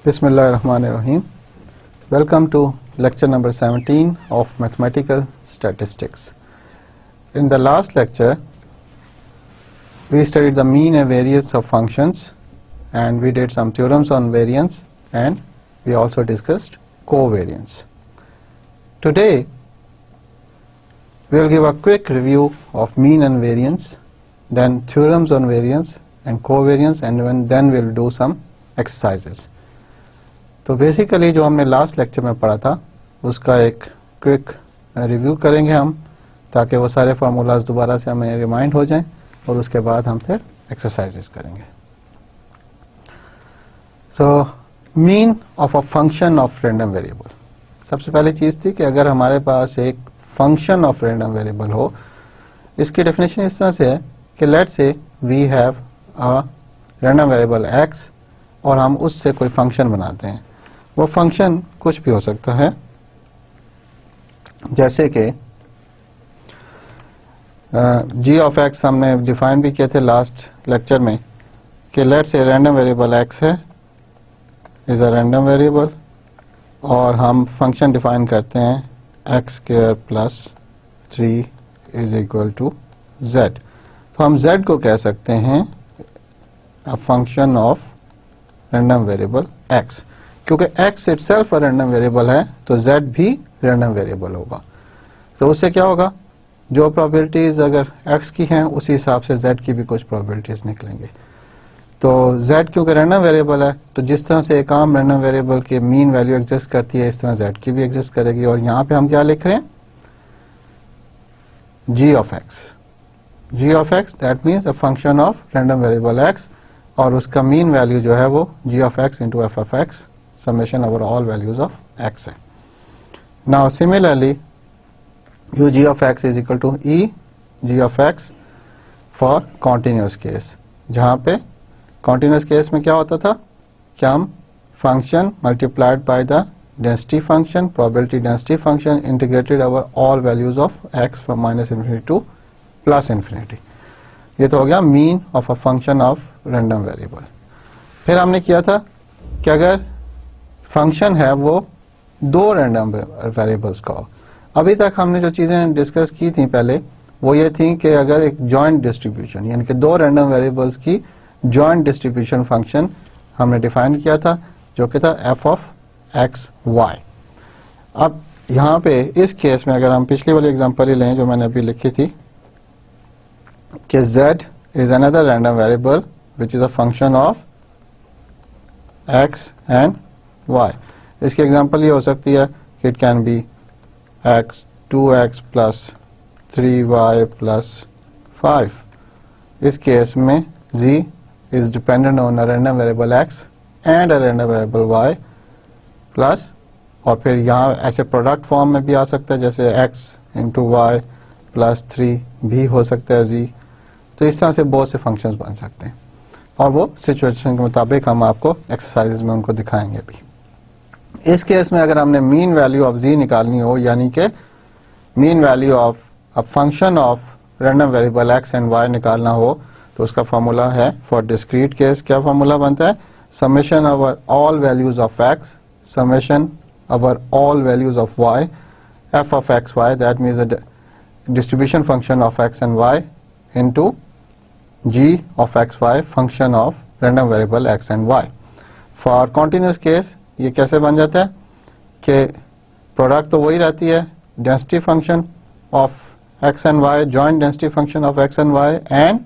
Bismillahirrahmanirrahim. Welcome to lecture number 17 of mathematical statistics. In the last lecture, we studied the mean and variance of functions, and we did some theorems on variance, and we also discussed covariance. Today, we will give a quick review of mean and variance, then theorems on variance and covariance, and then we will do some exercises. तो basically जो हमने last lecture में पढ़ा था उसका एक quick review करेंगे हम, ताकि वो सारे फार्मूलाज दोबारा से हमें रिमाइंड हो जाएं और उसके बाद हम फिर एक्सरसाइजेस करेंगे. So mean of a function of random variable. सबसे पहली चीज़ थी कि अगर हमारे पास एक फंक्शन ऑफ रैंडम वेरिएबल हो, इसकी डेफिनेशन इस तरह से है कि let's say we have a random variable x और हम उससे कोई फंक्शन बनाते हैं. वो फंक्शन कुछ भी हो सकता है, जैसे कि g ऑफ x हमने डिफाइन भी किए थे लास्ट लेक्चर में कि let's say random variable x है, इज अ रैंडम वेरिएबल, और हम फंक्शन डिफाइन करते हैं x square plus 3 is equal to z. तो हम z को कह सकते हैं a function of random variable x. क्योंकि x इटसेल्फ रैंडम वेरिएबल है तो z भी रैंडम वेरिएबल होगा. तो उससे क्या होगा, जो प्रोबेबिलिटीज अगर x की हैं उसी हिसाब से z की भी कुछ प्रोबेबिलिटीज निकलेंगे. तो z क्योंकि रैंडम वेरिएबल है तो जिस तरह से एक आम रैंडम वेरिएबल के मीन वैल्यू एग्जिस्ट करती है, इस तरह z की भी एग्जिस्ट करेगी. और यहाँ पे हम क्या लिख रहे हैं, g of x that means a function of random variable x, और उसका मीन वैल्यू जो है वो g of x into f of x summation over all values of x है. Now similarly u g of x is equal to e g of x for continuous case, जहाँ पे continuous case में क्या होता था कि हम function multiplied by the density function, probability density function, integrated over all values of x from minus infinity to plus infinity. ये तो हो गया mean of a function of random variable. फिर हमने किया था कि अगर फंक्शन है वो दो रैंडम वेरिएबल्स का हो. अभी तक हमने जो चीज़ें डिस्कस की थी पहले वो ये थी कि अगर एक जॉइंट डिस्ट्रीब्यूशन यानी कि दो रैंडम वेरिएबल्स की जॉइंट डिस्ट्रीब्यूशन फंक्शन हमने डिफाइन किया था, जो कि था f ऑफ x y. अब यहाँ पे इस केस में अगर हम पिछली वाली एग्जांपल ही लें जो मैंने अभी लिखी थी कि z is another random variable which is a function of x and y. इसकी एग्जांपल ये हो सकती है कि it can be x 2x plus 3y plus 5. इस केस में z is dependent on a random variable x and a random variable y plus, और फिर यहाँ ऐसे प्रोडक्ट फॉर्म में भी आ सकता है जैसे x इंटू वाई प्लस 3 भी हो सकता है z. तो इस तरह से बहुत से फंक्शंस बन सकते हैं और वो सिचुएशन के मुताबिक हम आपको एक्सरसाइजेज में उनको दिखाएंगे भी. इस केस में अगर हमने मीन वैल्यू ऑफ z निकालनी हो, यानी कि mean value of a function of random variable x and y निकालना हो, तो उसका फार्मूला है फॉर डिस्क्रीट केस. क्या फार्मूला बनता है, summation over all values of x summation over all values of y f of x y, that means the distribution function of x and y into g of x y function of random variable x and y. For continuous case ये कैसे बन जाता है कि product तो वही रहती है, density function of x and y, joint density function of x and y and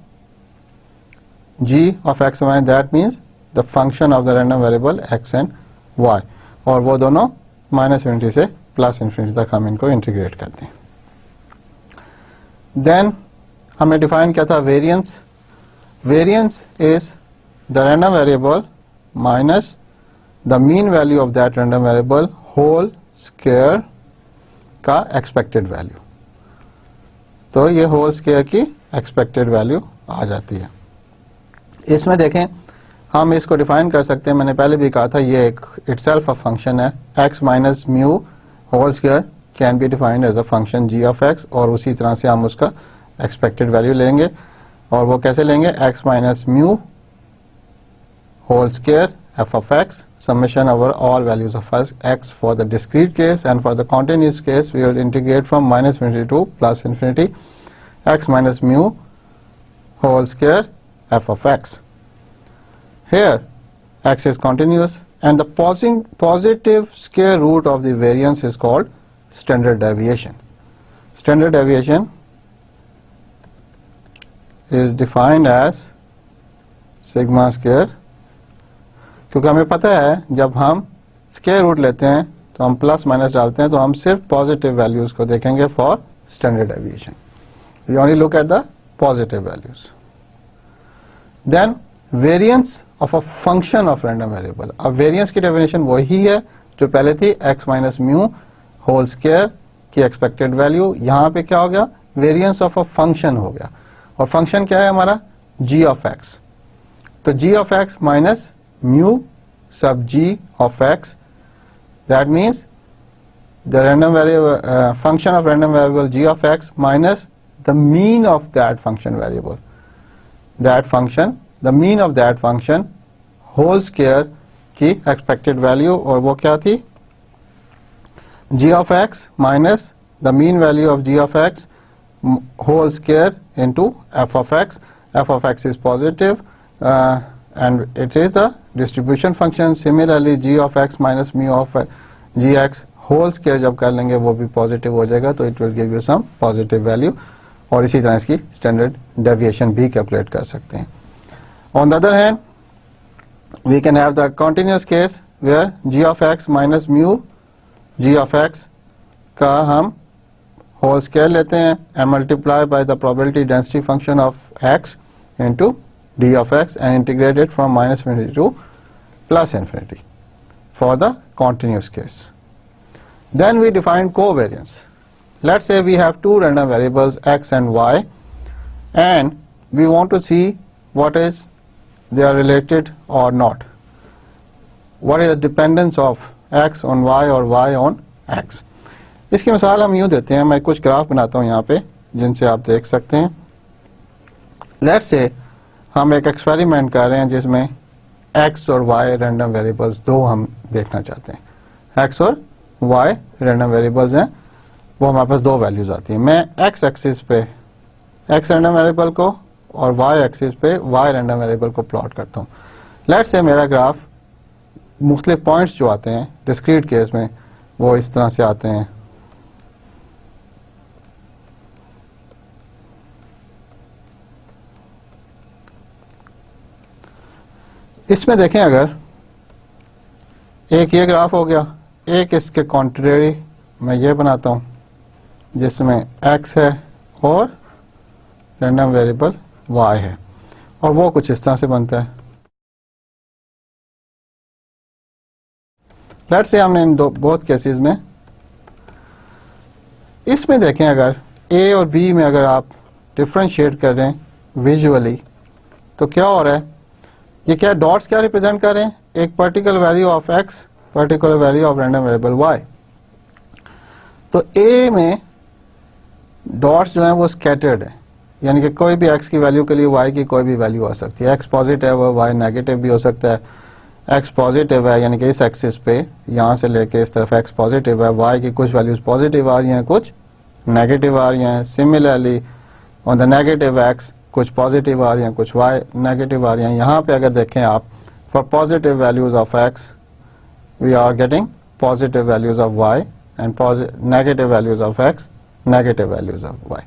g of x and y, that means the function of the random variable x and y. और वो दोनों minus infinity से plus infinity तक हम इनको integrate करते हैं. Then हमने डिफाइन किया था variance. Variance is the random variable minus the mean value of that random variable whole square का expected value. तो ये whole square की expected value आ जाती है. इसमें देखें हम इसको डिफाइन कर सकते हैं, मैंने पहले भी कहा था ये एक itself a function है. x minus mu whole square can be defined as a function g of x, और उसी तरह से हम उसका expected value लेंगे. और वो कैसे लेंगे, x minus mu whole square f of x summation over all values of x for the discrete case, and for the continuous case we will integrate from minus infinity to plus infinity x minus mu whole square f of x. Here x is continuous and the positive square root of the variance is called standard deviation. Standard deviation is defined as sigma square, क्योंकि हमें पता है जब हम square root लेते हैं तो हम प्लस माइनस डालते हैं तो हम सिर्फ पॉजिटिव वैल्यूज को देखेंगे for standard deviation. We only look at the positive values. Then variance of a function of random variable. अब वेरिएंस की डेफिनेशन वही है जो पहले थी, x minus mu whole square की एक्सपेक्टेड वैल्यू. यहाँ पे क्या हो गया, वेरिएंस ऑफ अ फंक्शन हो गया. और फंक्शन क्या है हमारा, g ऑफ x. तो g of x minus mu sub g of x, that means the random variable function of random variable g of x minus the mean of that function variable, that function, the mean of that function whole square की expected value. और वो क्या थी, g of x minus the mean value of g of x whole square into f of x. F of x is positive and it is a distribution function. Similarly g of x minus mu of gx whole square जब कर लेंगे वो भी positive हो जाएगा, तो it will give you some positive value. और इसी तरह इसकी स्टैंडर्ड डेविएशन भी कैलकुलेट कर सकते हैं. On the other hand, we can have the continuous case where g of x minus mu g of x का हम whole square लेते हैं and multiply by the probability density function of x into d of x and integrate it from minus infinity to plus infinity for the continuous case. Then we define covariance. Let's say we have two random variables x and y and we want to see what is they are related or not. What is the dependence of x on y or y on x. इसकी मिसाल हम यूँ देते हैं, मैं कुछ graph बनाता हूँ यहाँ पे जिनसे आप देख सकते हैं. Let's say हम एक एक्सपेरिमेंट कर रहे हैं जिसमें x और y रैंडम वेरिएबल्स दो हम देखना चाहते हैं. x और y रैंडम वेरिएबल्स हैं, वो हमारे पास दो वैल्यूज आती हैं. मैं x एक्सिस पे x रैंडम वेरिएबल को और y एक्सिस पे y रैंडम वेरिएबल को प्लॉट करता हूँ. लेट्स से मेरा ग्राफ मुख्तलिफ पॉइंट्स जो आते हैं डिस्क्रीट केस में वो इस तरह से आते हैं. इसमें देखें, अगर एक ये ग्राफ हो गया, एक इसके कॉन्ट्रेरी मैं ये बनाता हूं जिसमें x है और रैंडम वेरिएबल y है, और वो कुछ इस तरह से बनता है. लेट्स से हमने इन दो बोथ केसेस में इसमें देखें, अगर a और b में अगर आप डिफ्रेंशिएट कर रहे हैं विजुअली तो क्या हो रहा है, ये क्या डॉट्स क्या रिप्रेजेंट कर रहे हैं, एक particular value of x, particular value of random variable y. तो a में डॉट्स जो हैं वो स्कैटर्ड है, यानी कि कोई भी x की वैल्यू के लिए y की कोई भी वैल्यू आ सकती है. x पॉजिटिव है, y नेगेटिव भी हो सकता है. x पॉजिटिव है यानी कि इस एक्सिस पे यहाँ से लेके इस तरफ x पॉजिटिव है, y की कुछ वैल्यूज पॉजिटिव आ रही हैं, कुछ नेगेटिव आ रही हैं. Similarly on the negative x कुछ पॉजिटिव आ रही हैं, कुछ y नेगेटिव आ रही हैं. यहाँ पे अगर देखें आप, for positive values of x we are getting positive values of y and negative values of x negative values of y.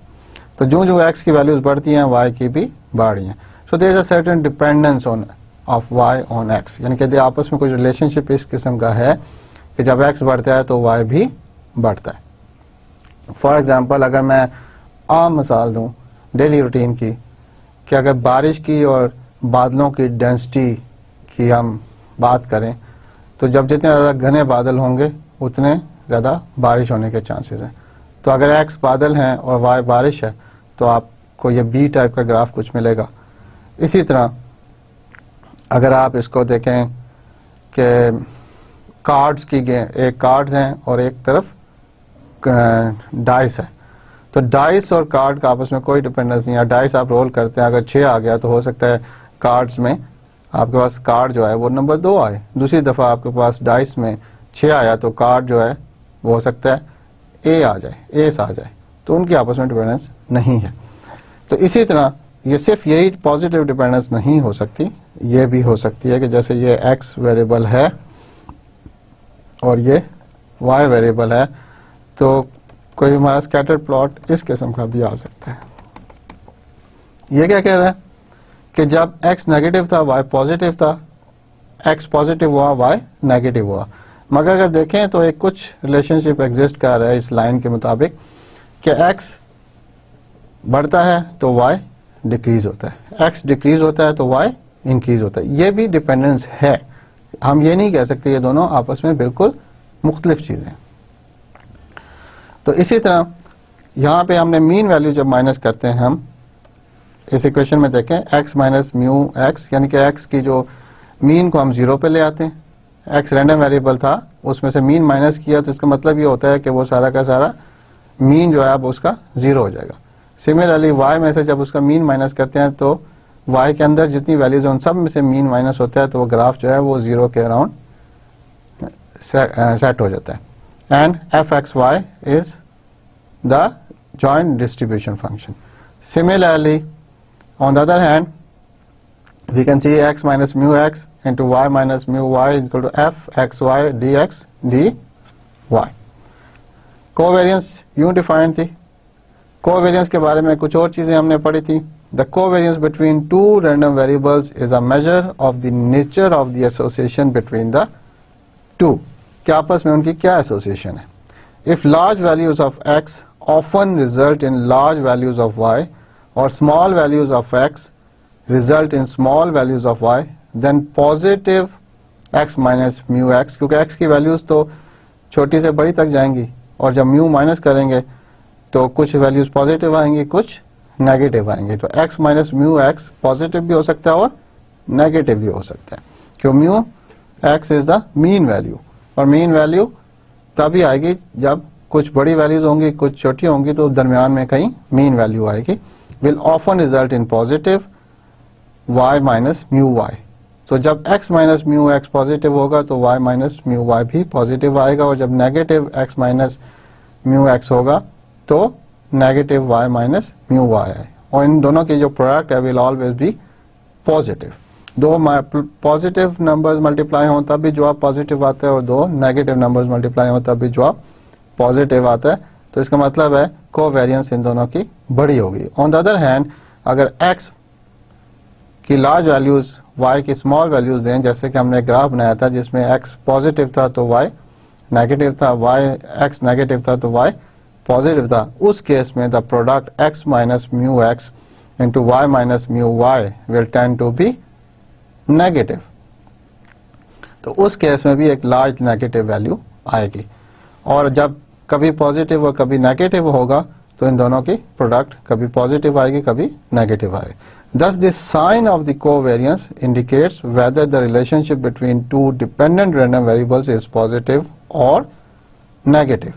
तो जो जो x की वैल्यूज बढ़ती हैं y की भी बढ़ रही हैं. So there is a certain dependence on of y on x, यानी कि आपस में कुछ रिलेशनशिप इस किस्म का है कि जब x बढ़ता है तो y भी बढ़ता है. फॉर एग्जाम्पल अगर मैं आम मिसाल दूँ डेली रूटीन की, कि अगर बारिश की और बादलों की डेंसिटी की हम बात करें तो जब जितने ज़्यादा घने बादल होंगे उतने ज़्यादा बारिश होने के चांसेस हैं. तो अगर x बादल हैं और y बारिश है तो आपको ये B टाइप का ग्राफ कुछ मिलेगा. इसी तरह अगर आप इसको देखें कि कार्ड्स की एक कार्ड्स हैं और एक तरफ डाइस है, तो डाइस और कार्ड का आपस में कोई डिपेंडेंस नहीं है. डाइस आप रोल करते हैं, अगर 6 आ गया तो हो सकता है कार्ड्स में आपके पास कार्ड जो है वो नंबर 2 आए, दूसरी दफ़ा आपके पास डाइस में 6 आया तो कार्ड जो है वो हो सकता है ए आ जाए, एस आ जाए, तो उनकी आपस में डिपेंडेंस नहीं है। तो इसी तरह ये सिर्फ यही पॉजिटिव डिपेंडेंस नहीं हो सकती, ये भी हो सकती है कि जैसे ये एक्स वेरिएबल है और ये वाई वेरिएबल है, तो कोई हमारा स्कैटर प्लॉट इस किस्म का भी आ सकता है। ये क्या कह रहा है कि जब x नेगेटिव था y पॉजिटिव था, x पॉजिटिव हुआ y नेगेटिव हुआ। मगर अगर देखें तो एक कुछ रिलेशनशिप एग्जिस्ट कर रहा है इस लाइन के मुताबिक कि x बढ़ता है तो y डिक्रीज होता है, x डिक्रीज होता है तो y इंक्रीज होता है। ये भी डिपेंडेंस है, हम ये नहीं कह सकते ये दोनों आपस में बिल्कुल मुख्तलिफ चीजें। तो इसी तरह यहाँ पे हमने मीन वैल्यू जब माइनस करते हैं, हम इस इक्वेशन में देखें x माइनस म्यू एक्स, यानी कि x की जो मीन को हम 0 पे ले आते हैं, x रैंडम वेरिएबल था उसमें से मीन माइनस किया तो इसका मतलब ये होता है कि वो सारा का सारा मीन जो है अब उसका 0 हो जाएगा। सिमिलरली y में से जब उसका मीन माइनस करते हैं तो y के अंदर जितनी वैल्यूज हैं उन सब में से मीन माइनस होता है, तो वो ग्राफ जो है वो 0 के अराउंड सेट हो जाता है। And F X Y is the joint distribution function. Similarly on the other hand, we can see x minus mu x into y minus mu y is equal to f x y dx dy. Covariance यूं defined थी। Covariance के बारे में कुछ और चीजें हमने पढ़ी थी। The covariance between two random variables is a measure of the nature of the association between the two. कि आपस में उनकी क्या एसोसिएशन है। If large values of x often result in large values of y or small values of x result in small values of y, then positive x minus mu x, क्योंकि x की values तो छोटी से बड़ी तक जाएंगी और जब म्यू माइनस करेंगे तो कुछ वैल्यूज पॉजिटिव आएंगी कुछ नेगेटिव आएंगी, तो x minus mu x positive भी हो सकता है और नेगेटिव भी हो सकता है, क्यों mu x is the mean value, और मीन वैल्यू तभी आएगी जब कुछ बड़ी वैल्यूज होंगी कुछ छोटी होंगी, तो दरमियान में कहीं मीन वैल्यू आएगी। will often result in positive y minus mu y. So जब x minus mu x positive होगा तो y minus mu y भी पॉजिटिव आएगा, और जब negative x minus mu x होगा तो negative y minus mu y है, और इन दोनों की जो प्रोडक्ट है will always be पॉजिटिव। दो पॉजिटिव नंबर्स मल्टीप्लाई हों तब भी जवाब पॉजिटिव आता है, और दो नेगेटिव नंबर्स मल्टीप्लाई हों तब भी जवाब पॉजिटिव आता है, तो इसका मतलब है कोवेरियंस इन दोनों की बड़ी होगी। ऑन द अदर हैंड अगर x की लार्ज वैल्यूज y की स्मॉल वैल्यूज दें, जैसे कि हमने ग्राफ बनाया था जिसमें x पॉजिटिव था तो y नेगेटिव था, x नेगेटिव था तो y पॉजिटिव था, उस केस में the product x minus mu X into Y minus mu Y will tend to be negative. तो उस केस में भी एक लार्ज नेगेटिव वैल्यू आएगी, और जब कभी पॉजिटिव और कभी नेगेटिव होगा तो इन दोनों की प्रोडक्ट कभी पॉजिटिव आएगी कभी नेगेटिव आएगी। Thus the sign of the covariance indicates whether the relationship between two dependent random variables is positive or negative,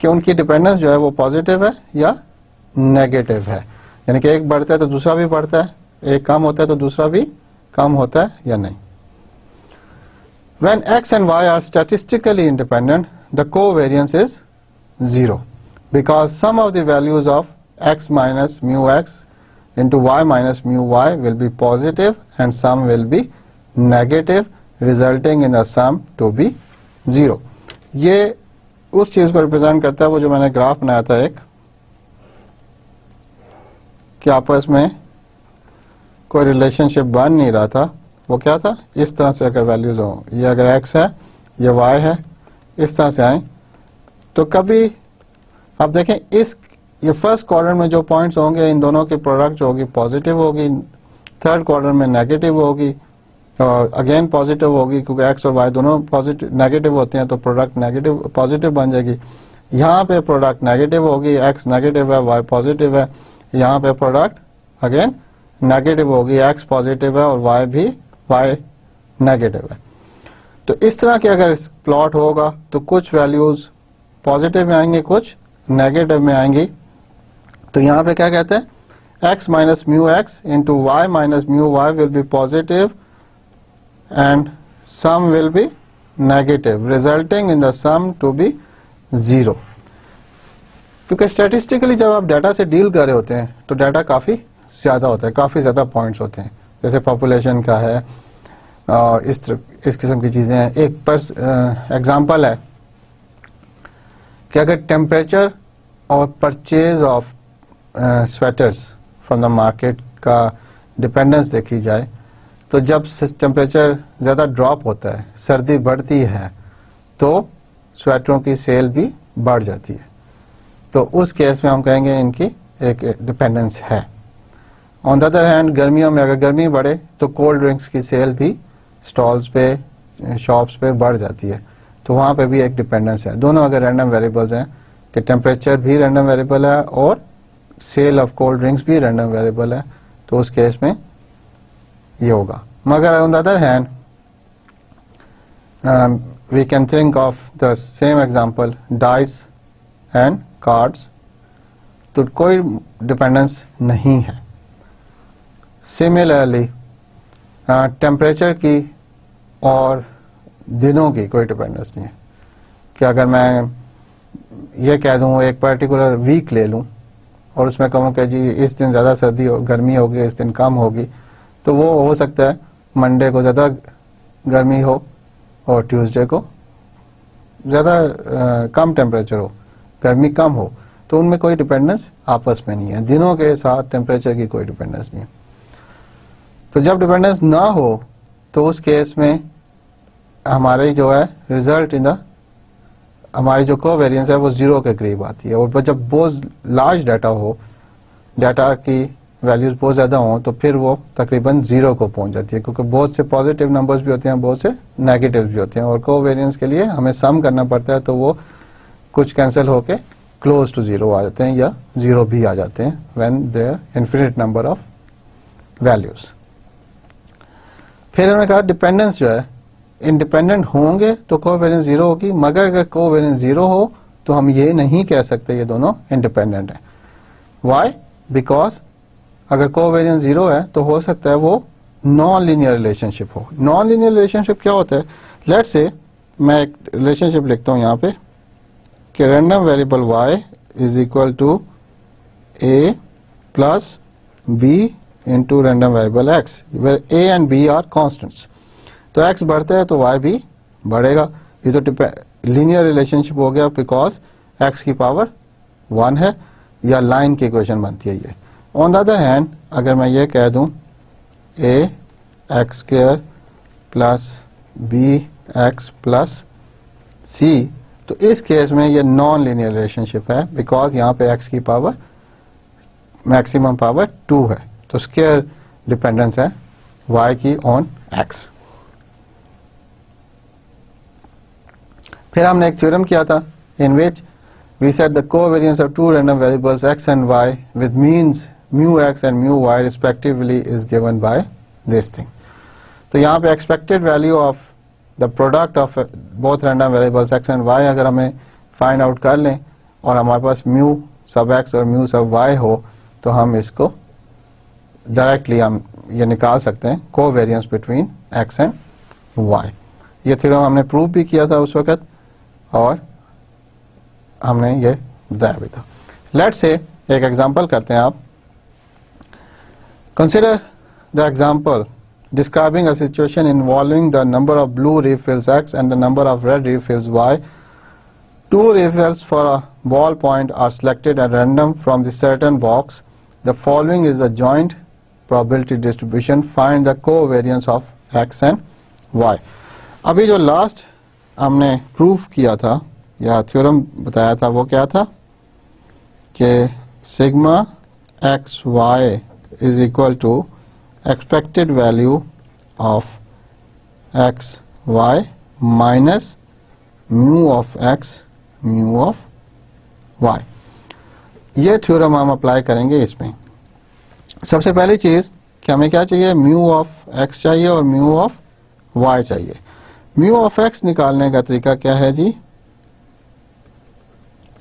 कि उनकी डिपेंडेंस जो है वो पॉजिटिव है या नेगेटिव है, यानी कि एक बढ़ता है तो दूसरा भी बढ़ता है, एक कम होता है तो दूसरा भी कम होता है या नहीं। When x and y are statistically independent, the covariance is 0 because some of the values of x minus mu x into y minus mu y will be positive and some will be negative, resulting in the sum to be 0. ये उस चीज को represent करता है वो जो मैंने graph बनाया था एक, कि आपस में कोई रिलेशनशिप बन नहीं रहा था। वो क्या था, इस तरह से अगर वैल्यूज हो, ये अगर x है ये y है, इस तरह से आए तो कभी आप देखें ये फर्स्ट क्वाड्रेंट में जो पॉइंट्स होंगे इन दोनों की प्रोडक्ट जो होगी पॉजिटिव होगी, थर्ड क्वाड्रेंट में नेगेटिव होगी, अगेन पॉजिटिव होगी क्योंकि x और y दोनों पॉजिटिव नेगेटिव होते हैं तो प्रोडक्ट नेगेटिव पॉजिटिव बन जाएगी। यहाँ पे प्रोडक्ट नेगेटिव होगी, x नेगेटिव है y पॉजिटिव है, यहाँ पे प्रोडक्ट अगेन नेगेटिव होगी, x पॉजिटिव है और y भी y नेगेटिव है। तो इस तरह के अगर प्लॉट होगा तो कुछ वैल्यूज पॉजिटिव में आएंगे कुछ नेगेटिव में आएंगी। तो यहाँ पे क्या कहते हैं, x minus mu X into Y minus mu Y will be positive and sum will be negative, resulting in the sum to be 0. क्योंकि स्टैटिस्टिकली जब आप डाटा से डील कर रहे होते हैं तो डाटा काफ़ी ज़्यादा होता है, काफ़ी ज़्यादा पॉइंट्स होते हैं, जैसे पॉपुलेशन का है और इस किस्म की चीज़ें हैं. एक एग्जांपल है कि अगर टेम्परेचर और purchase of sweaters from the market का डिपेंडेंस देखी जाए तो जब टेम्परेचर ज़्यादा ड्रॉप होता है, सर्दी बढ़ती है, तो स्वेटरों की सेल भी बढ़ जाती है. तो उस केस में हम कहेंगे इनकी एक डिपेंडेंस है. ऑन द अदर हैंड गर्मियों में अगर गर्मी बढ़े तो कोल्ड ड्रिंक्स की सेल भी स्टॉल्स पे, शॉप्स पे बढ़ जाती है, तो वहाँ पे भी एक डिपेंडेंस है. दोनों अगर रैंडम वेरिएबल्स हैं कि टेम्परेचर भी रैंडम वेरिएबल है और सेल ऑफ कोल्ड ड्रिंक्स भी रैंडम वेरिएबल है, तो उस केस में ये होगा. मगर on the other hand we can think of the same example dice and cards, तो कोई डिपेंडेंस नहीं है. सिमिलरली टेम्परेचर की और दिनों की कोई डिपेंडेंस नहीं है कि अगर मैं ये कह दूं एक पर्टिकुलर वीक ले लूं और उसमें कहूं कि जी इस दिन ज़्यादा गर्मी होगी, इस दिन कम होगी, तो वो हो सकता है मंडे को ज़्यादा गर्मी हो और ट्यूसडे को ज़्यादा कम टेम्परेचर हो, गर्मी कम हो, तो उनमें कोई डिपेंडेंस आपस में नहीं है. दिनों के साथ टेम्परेचर की कोई डिपेंडेंस नहीं है. तो जब डिपेंडेंस ना हो तो उस केस में हमारे जो है रिजल्ट इन द हमारी जो कोवेरिएंस है वो 0 के करीब आती है. और जब बहुत लार्ज डाटा हो, डाटा की वैल्यूज बहुत ज़्यादा हों, तो फिर वो तकरीबन 0 को पहुंच जाती है, क्योंकि बहुत से पॉजिटिव नंबर्स भी होते हैं, बहुत से नेगेटिव भी होते हैं, और कोवेरिएंस के लिए हमें सम करना पड़ता है, तो वो कुछ कैंसिल होके क्लोज टू 0 आ जाते हैं या 0 भी आ जाते हैं when there infinite number of values. फिर उन्होंने कहा डिपेंडेंस जो है इंडिपेंडेंट होंगे तो कोवेरिएंस 0 होगी, मगर अगर कोवेरिएंस 0 हो तो हम ये नहीं कह सकते ये दोनों इंडिपेंडेंट हैं. व्हाई? बिकॉज अगर कोवेरिएंस 0 है तो हो सकता है वो नॉन लीनियर रिलेशनशिप हो. नॉन लीनियर रिलेशनशिप क्या होता है? लेट्स से मैं एक रिलेशनशिप लिखता हूं यहाँ पे कि random variable y is equal to a plus b into random variable x, where a and b are constants. तो x बढ़ता है तो y भी बढ़ेगा. ये तो लीनियर रिलेशनशिप हो गया बिकॉज x की पावर 1 है, या लाइन की इक्वेशन बनती है ये. ऑन द अदर हैंड अगर मैं ये कह दूं a x square plus b x plus c, तो इस केस में ये नॉन लीनियर रिलेशनशिप है बिकॉज यहाँ पे x की पावर मैक्सिमम पावर 2 है, तो स्क्वायर डिपेंडेंस है y की ऑन x. फिर हमने एक थ्योरम किया था in which we set the covariance of two random variables x and y with means mu x and mu y respectively is given by this thing. तो यहाँ पे expected value of the product of both random variables x and y अगर हमें find out कर लें और हमारे पास म्यू सब x और म्यू सब y हो, तो हम इसको डायरेक्टली हम ये निकाल सकते हैं covariance between x and y. ये थ्योरम हमने प्रूव भी किया था उस वक्त और हमने ये बताया भी था. लेट्स से एक एग्जांपल करते हैं. आप consider the example describing a situation involving the number of blue refills x and the number of red refills y. Two refills for a ball point are selected at random from the certain box. The following is the joint probability distribution. Find the covariance of x and y. अभी जो last हमने proof किया था या theorem बताया था वो क्या था कि sigma X Y is equal to expected value of x y minus mu of x mu of y. ये थ्योरम हम अप्लाई करेंगे इसमें. सबसे पहली चीज कि हमें क्या चाहिए, म्यू ऑफ x चाहिए और म्यू ऑफ y चाहिए. म्यू ऑफ x निकालने का तरीका क्या है जी?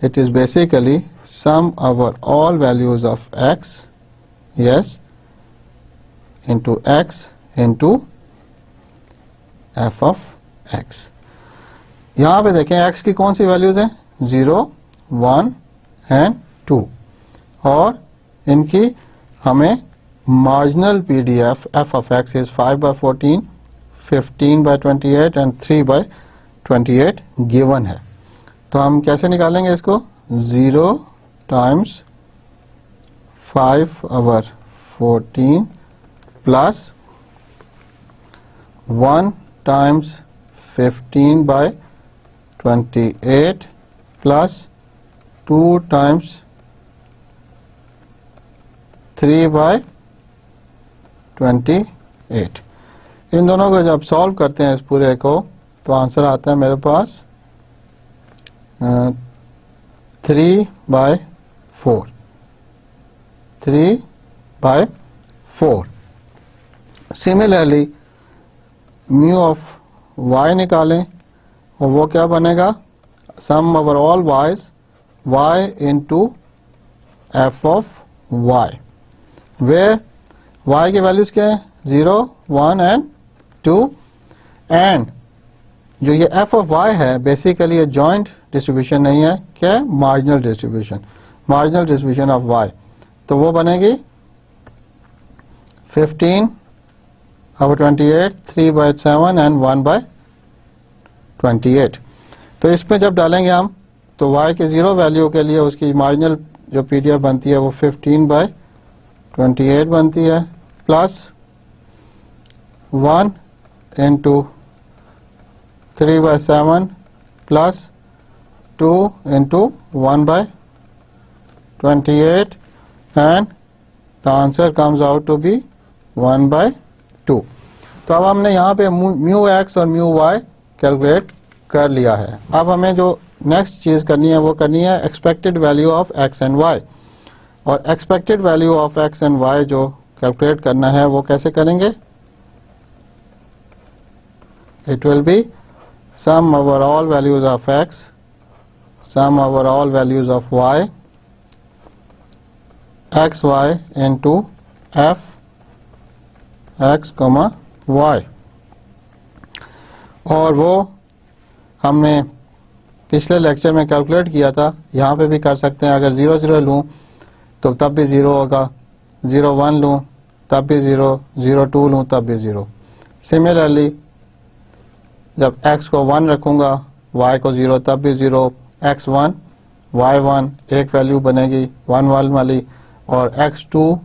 It is basically sum over all values of x yes into x into F of X. यहां पे देखें एक्स की कौन सी वैल्यूज हैं, 0, 1 एंड 2, और इनकी हमें marginal PDF F of x is 5/14, 15/28 and 3/28 given है। तो हम कैसे निकालेंगे इसको, 0 times 5/14 plus 1 times 15/28 plus 2 times 3/28। इन दोनों को जब सॉल्व करते हैं इस पूरे को, तो आंसर आता है मेरे पास 3/4। 3/4। सिमिलरली म्यू ऑफ y निकालें, और वो क्या बनेगा, sum over all y's y into F of y, where y की वैल्यूज क्या है, 0, 1 एंड 2, एंड जो ये एफ ऑफ y है बेसिकली ये जॉइंट डिस्ट्रीब्यूशन नहीं है, क्या है, marginal distribution, marginal distribution of y। तो वो बनेगी 15/28, 3/7 एंड 1/28। तो इसमें जब डालेंगे हम, तो y के 0 वैल्यू के लिए उसकी मार्जिनल जो पीडीएफ बनती है वो 15/28 बनती है, plus 1 into 3/7 plus 2 into 1/28 and the answer comes out to be 1/2। तो अब हमने यहाँ पे म्यू एक्स और म्यू वाई कैलकुलेट कर लिया है। अब हमें जो नेक्स्ट चीज करनी है वो करनी है expected value of X and Y, और expected value of X and Y जो कैलकुलेट करना है वो कैसे करेंगे, it will be sum over all values of x, sum over all values of y, xy into f x, y। और वो हमने पिछले लेक्चर में कैलकुलेट किया था, यहाँ पे भी कर सकते हैं। अगर 0, 0 लूँ तो तब भी 0 होगा, 0, 1 लूँ तब भी 0, 0, 2 लूँ तब भी 0। सिमिलरली जब x को 1 रखूंगा, y को 0 तब भी 0, x1 y1 एक वैल्यू बनेगी 1 1 वाली, और x2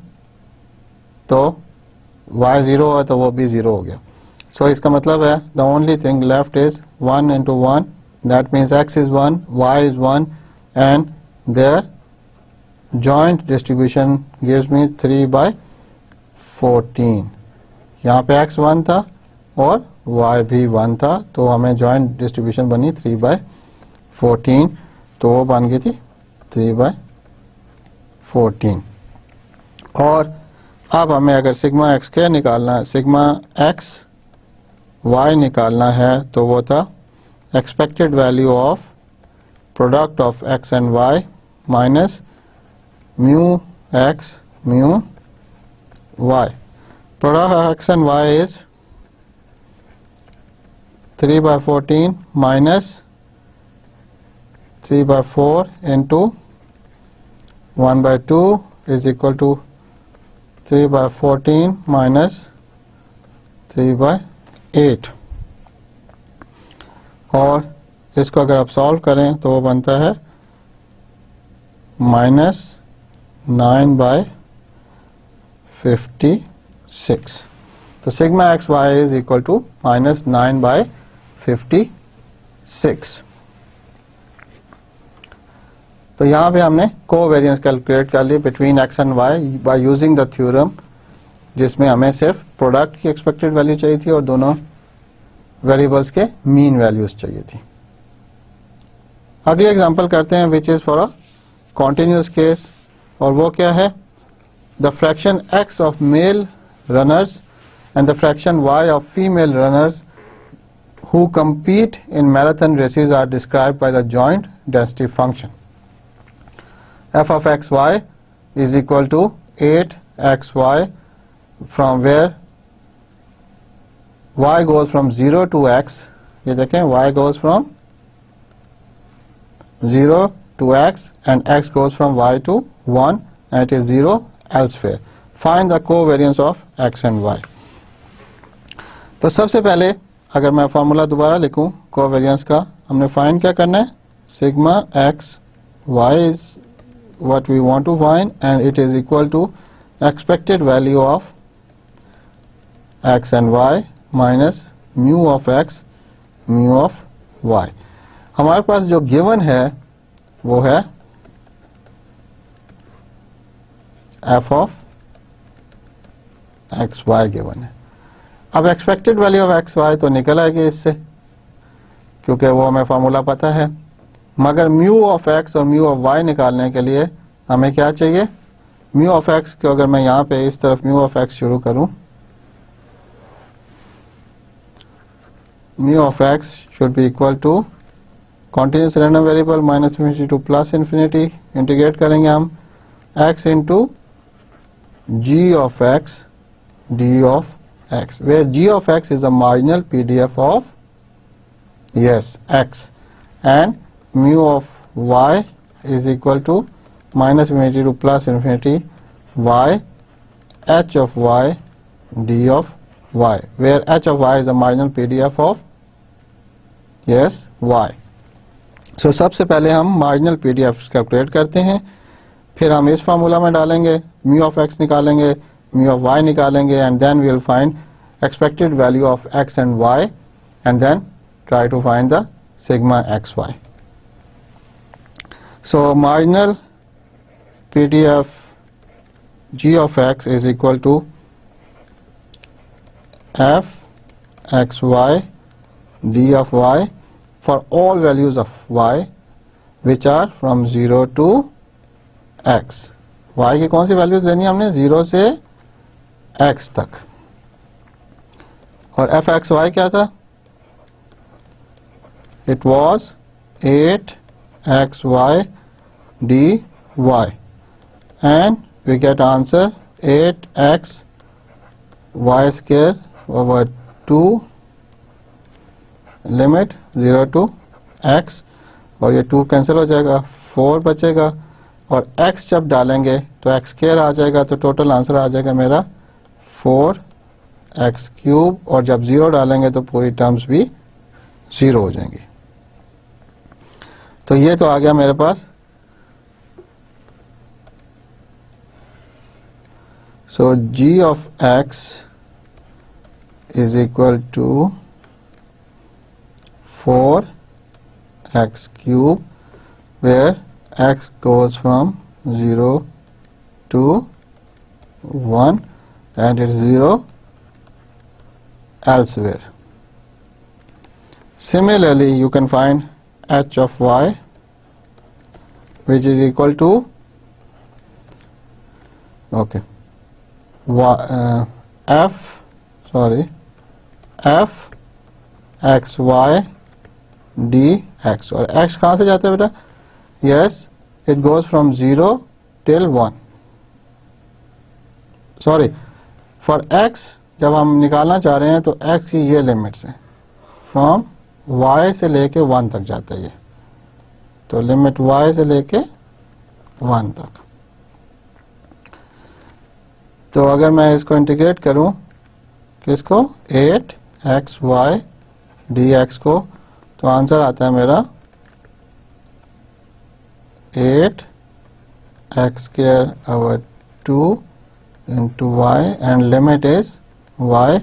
तो y0 है तो वो भी 0 हो गया। सो इसका मतलब है the only thing left is 1 into 1, that means x is 1, y is 1 and their joint distribution gives me 3/14। यहाँ पे x 1 था और y भी 1 था, तो हमें जॉइंट डिस्ट्रीब्यूशन बनी 3/14, तो वो बन गई थी 3/14। और अब हमें अगर सिग्मा एक्स के निकालना है, सिग्मा एक्स वाई निकालना है, तो वो था expected value of product of X and Y minus mu X mu Y. Product of X and Y is 3/14 minus 3/4 into 1/2 is equal to 3/14 minus 3/8। और इसको अगर आप सॉल्व करें तो वो बनता है -9/56। तो sigma X Y is equal to -9/56। तो यहाँ पे हमने कोवेरिएंस कैलकुलेट कर ली between X and Y by using the theorem, जिसमें हमें सिर्फ प्रोडक्ट की एक्सपेक्टेड वैल्यू चाहिए थी और दोनों वेरिएबल्स के मीन वैल्यूज चाहिए थी। अगली एग्जांपल करते हैं which is for a continuous case, और वो क्या है, the fraction x of male runners and the fraction y of female runners who compete in marathon races are described by the joint density function. F of xy is equal to 8xy, from where y goes from 0 to x, ये देखें y goes from 0 to x and x goes from y to 1 and it is 0 elsewhere. Find the covariance of x and y. तो सबसे पहले अगर मैं formula दोबारा लिखूं covariance का, हमने फाइंड क्या करना है, sigma X Y is what we want to find and it is equal to expected value of X and Y minus mu of X mu of Y. हमारे पास जो गिवन है वो है F of X Y given है. अब expected value of X Y तो निकल आएगी इससे, क्योंकि वो हमें फार्मूला पता है. मगर म्यू ऑफ एक्स और म्यू ऑफ वाई निकालने के लिए हमें क्या चाहिए, म्यू ऑफ एक्स को अगर मैं यहाँ पे इस तरफ म्यू ऑफ एक्स शुरू करूं, mu of X should be equal to continuous random variable minus infinity to plus infinity, integrate करेंगे हम X into G of X D of x, where g of x is the marginal PDF of x, and mu of y is equal to minus infinity to plus infinity y h of y d of y, where h of y is the marginal PDF of y. So सबसे पहले हम marginal PDF calculate करते हैं, फिर हम इस formula में डालेंगे, mu of x निकालेंगे, mu of y निकालेंगे, and then we will find expected value of x and y and then try to find the sigma xy. So marginal PDF g of x is equal to f xy d of y for all values of y which are from 0 to x. y की कौन सी values लेनी है हमने, 0 से x तक. और F X Y क्या था, it was 8xy dy and we get answer 8xy square over 2 limit 0 to x, और ये 2 कैंसिल हो जाएगा, 4 बचेगा, और x जब डालेंगे तो x स्क्वायर आ जाएगा, तो टोटल आंसर आ जाएगा मेरा 4x क्यूब, और जब 0 डालेंगे तो पूरी टर्म्स भी 0 हो जाएंगी. तो ये तो आ गया मेरे पास. सो g of x is equal to 4x cube, where x goes from 0 to 1 and it is 0 elsewhere. Similarly, you can find h of y, which is equal to f x y dx, और x कहाँ से जाता है बेटा, yes, it goes from 0 till 1. Sorry, for x जब हम निकालना चाह रहे हैं तो x की ये लिमिट्स है, फ्रॉम y से लेके 1 तक जाता है ये, तो लिमिट y से लेके 1 तक. तो अगर मैं इसको इंटीग्रेट करूं, किसको, 8xy dx को, तो आंसर आता है मेरा 8x square over 2 into y and limit is y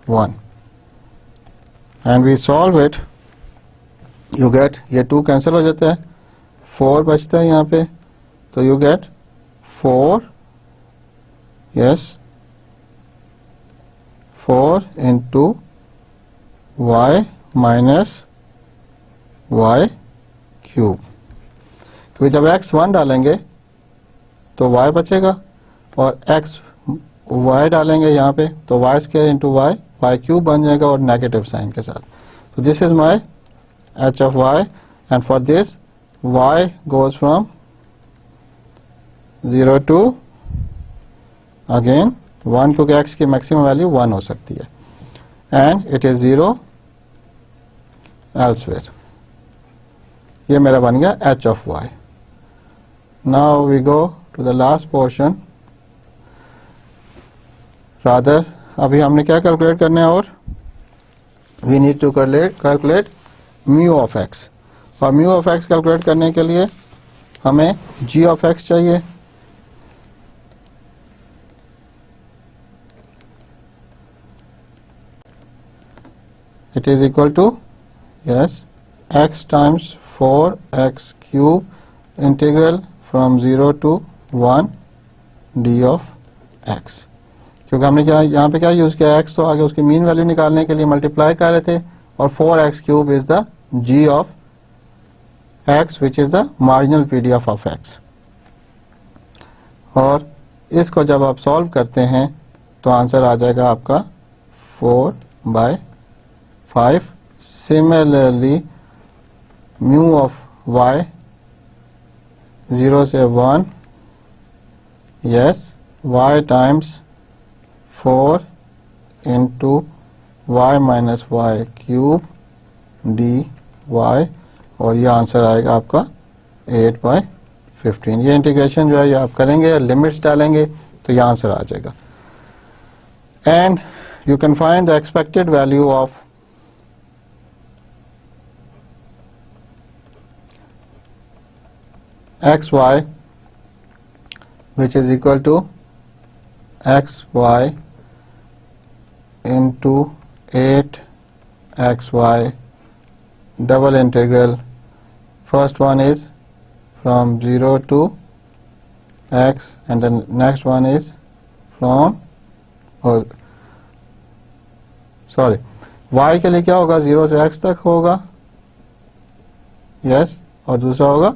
1, and we solve it, you get, ये 2 कैंसिल हो जाता है, 4 बचता है यहाँ पे, तो you get 4 into y minus y cube, क्योंकि जब x 1 डालेंगे तो y बचेगा, और x y डालेंगे यहाँ पे तो y square into y, y cube बन जाएगा और नेगेटिव साइन के साथ. तो this is my h of y, and for this y goes from 0 to again 1, क्योंकि x की मैक्सिमम वैल्यू 1 हो सकती है. and it is 0 elsewhere. ये मेरा बन गया h of y. Now we go to the last portion. Rather, अभी हमने क्या कैलकुलेट करना है, और we need to calculate mu of x. और mu of x कैलकुलेट करने के लिए हमें g of x चाहिए. It is equal to, yes, x times 4x cube integral from 0 to 1 d of x. क्योंकि हमने क्या यहाँ पे क्या यूज किया, x तो आगे उसकी मीन वैल्यू निकालने के लिए मल्टीप्लाई कर रहे थे, और 4x cube is the g of x which is the marginal PDF of x. और इसको जब आप सॉल्व करते हैं तो आंसर आ जाएगा आपका 4/5. सिमिलरली म्यू ऑफ y 0 से 1, yes, y times 4 into y minus Y cube D Y, और ये आंसर आएगा आपका 8/15. ये इंटीग्रेशन जो है ये आप करेंगे, लिमिट्स डालेंगे तो ये आंसर आ जाएगा. And you can find the expected value of xy which is equal to xy into 8xy double integral. First one is from 0 to x and the next one is from y के लिए क्या होगा, 0 से x तक होगा, yes, और दूसरा होगा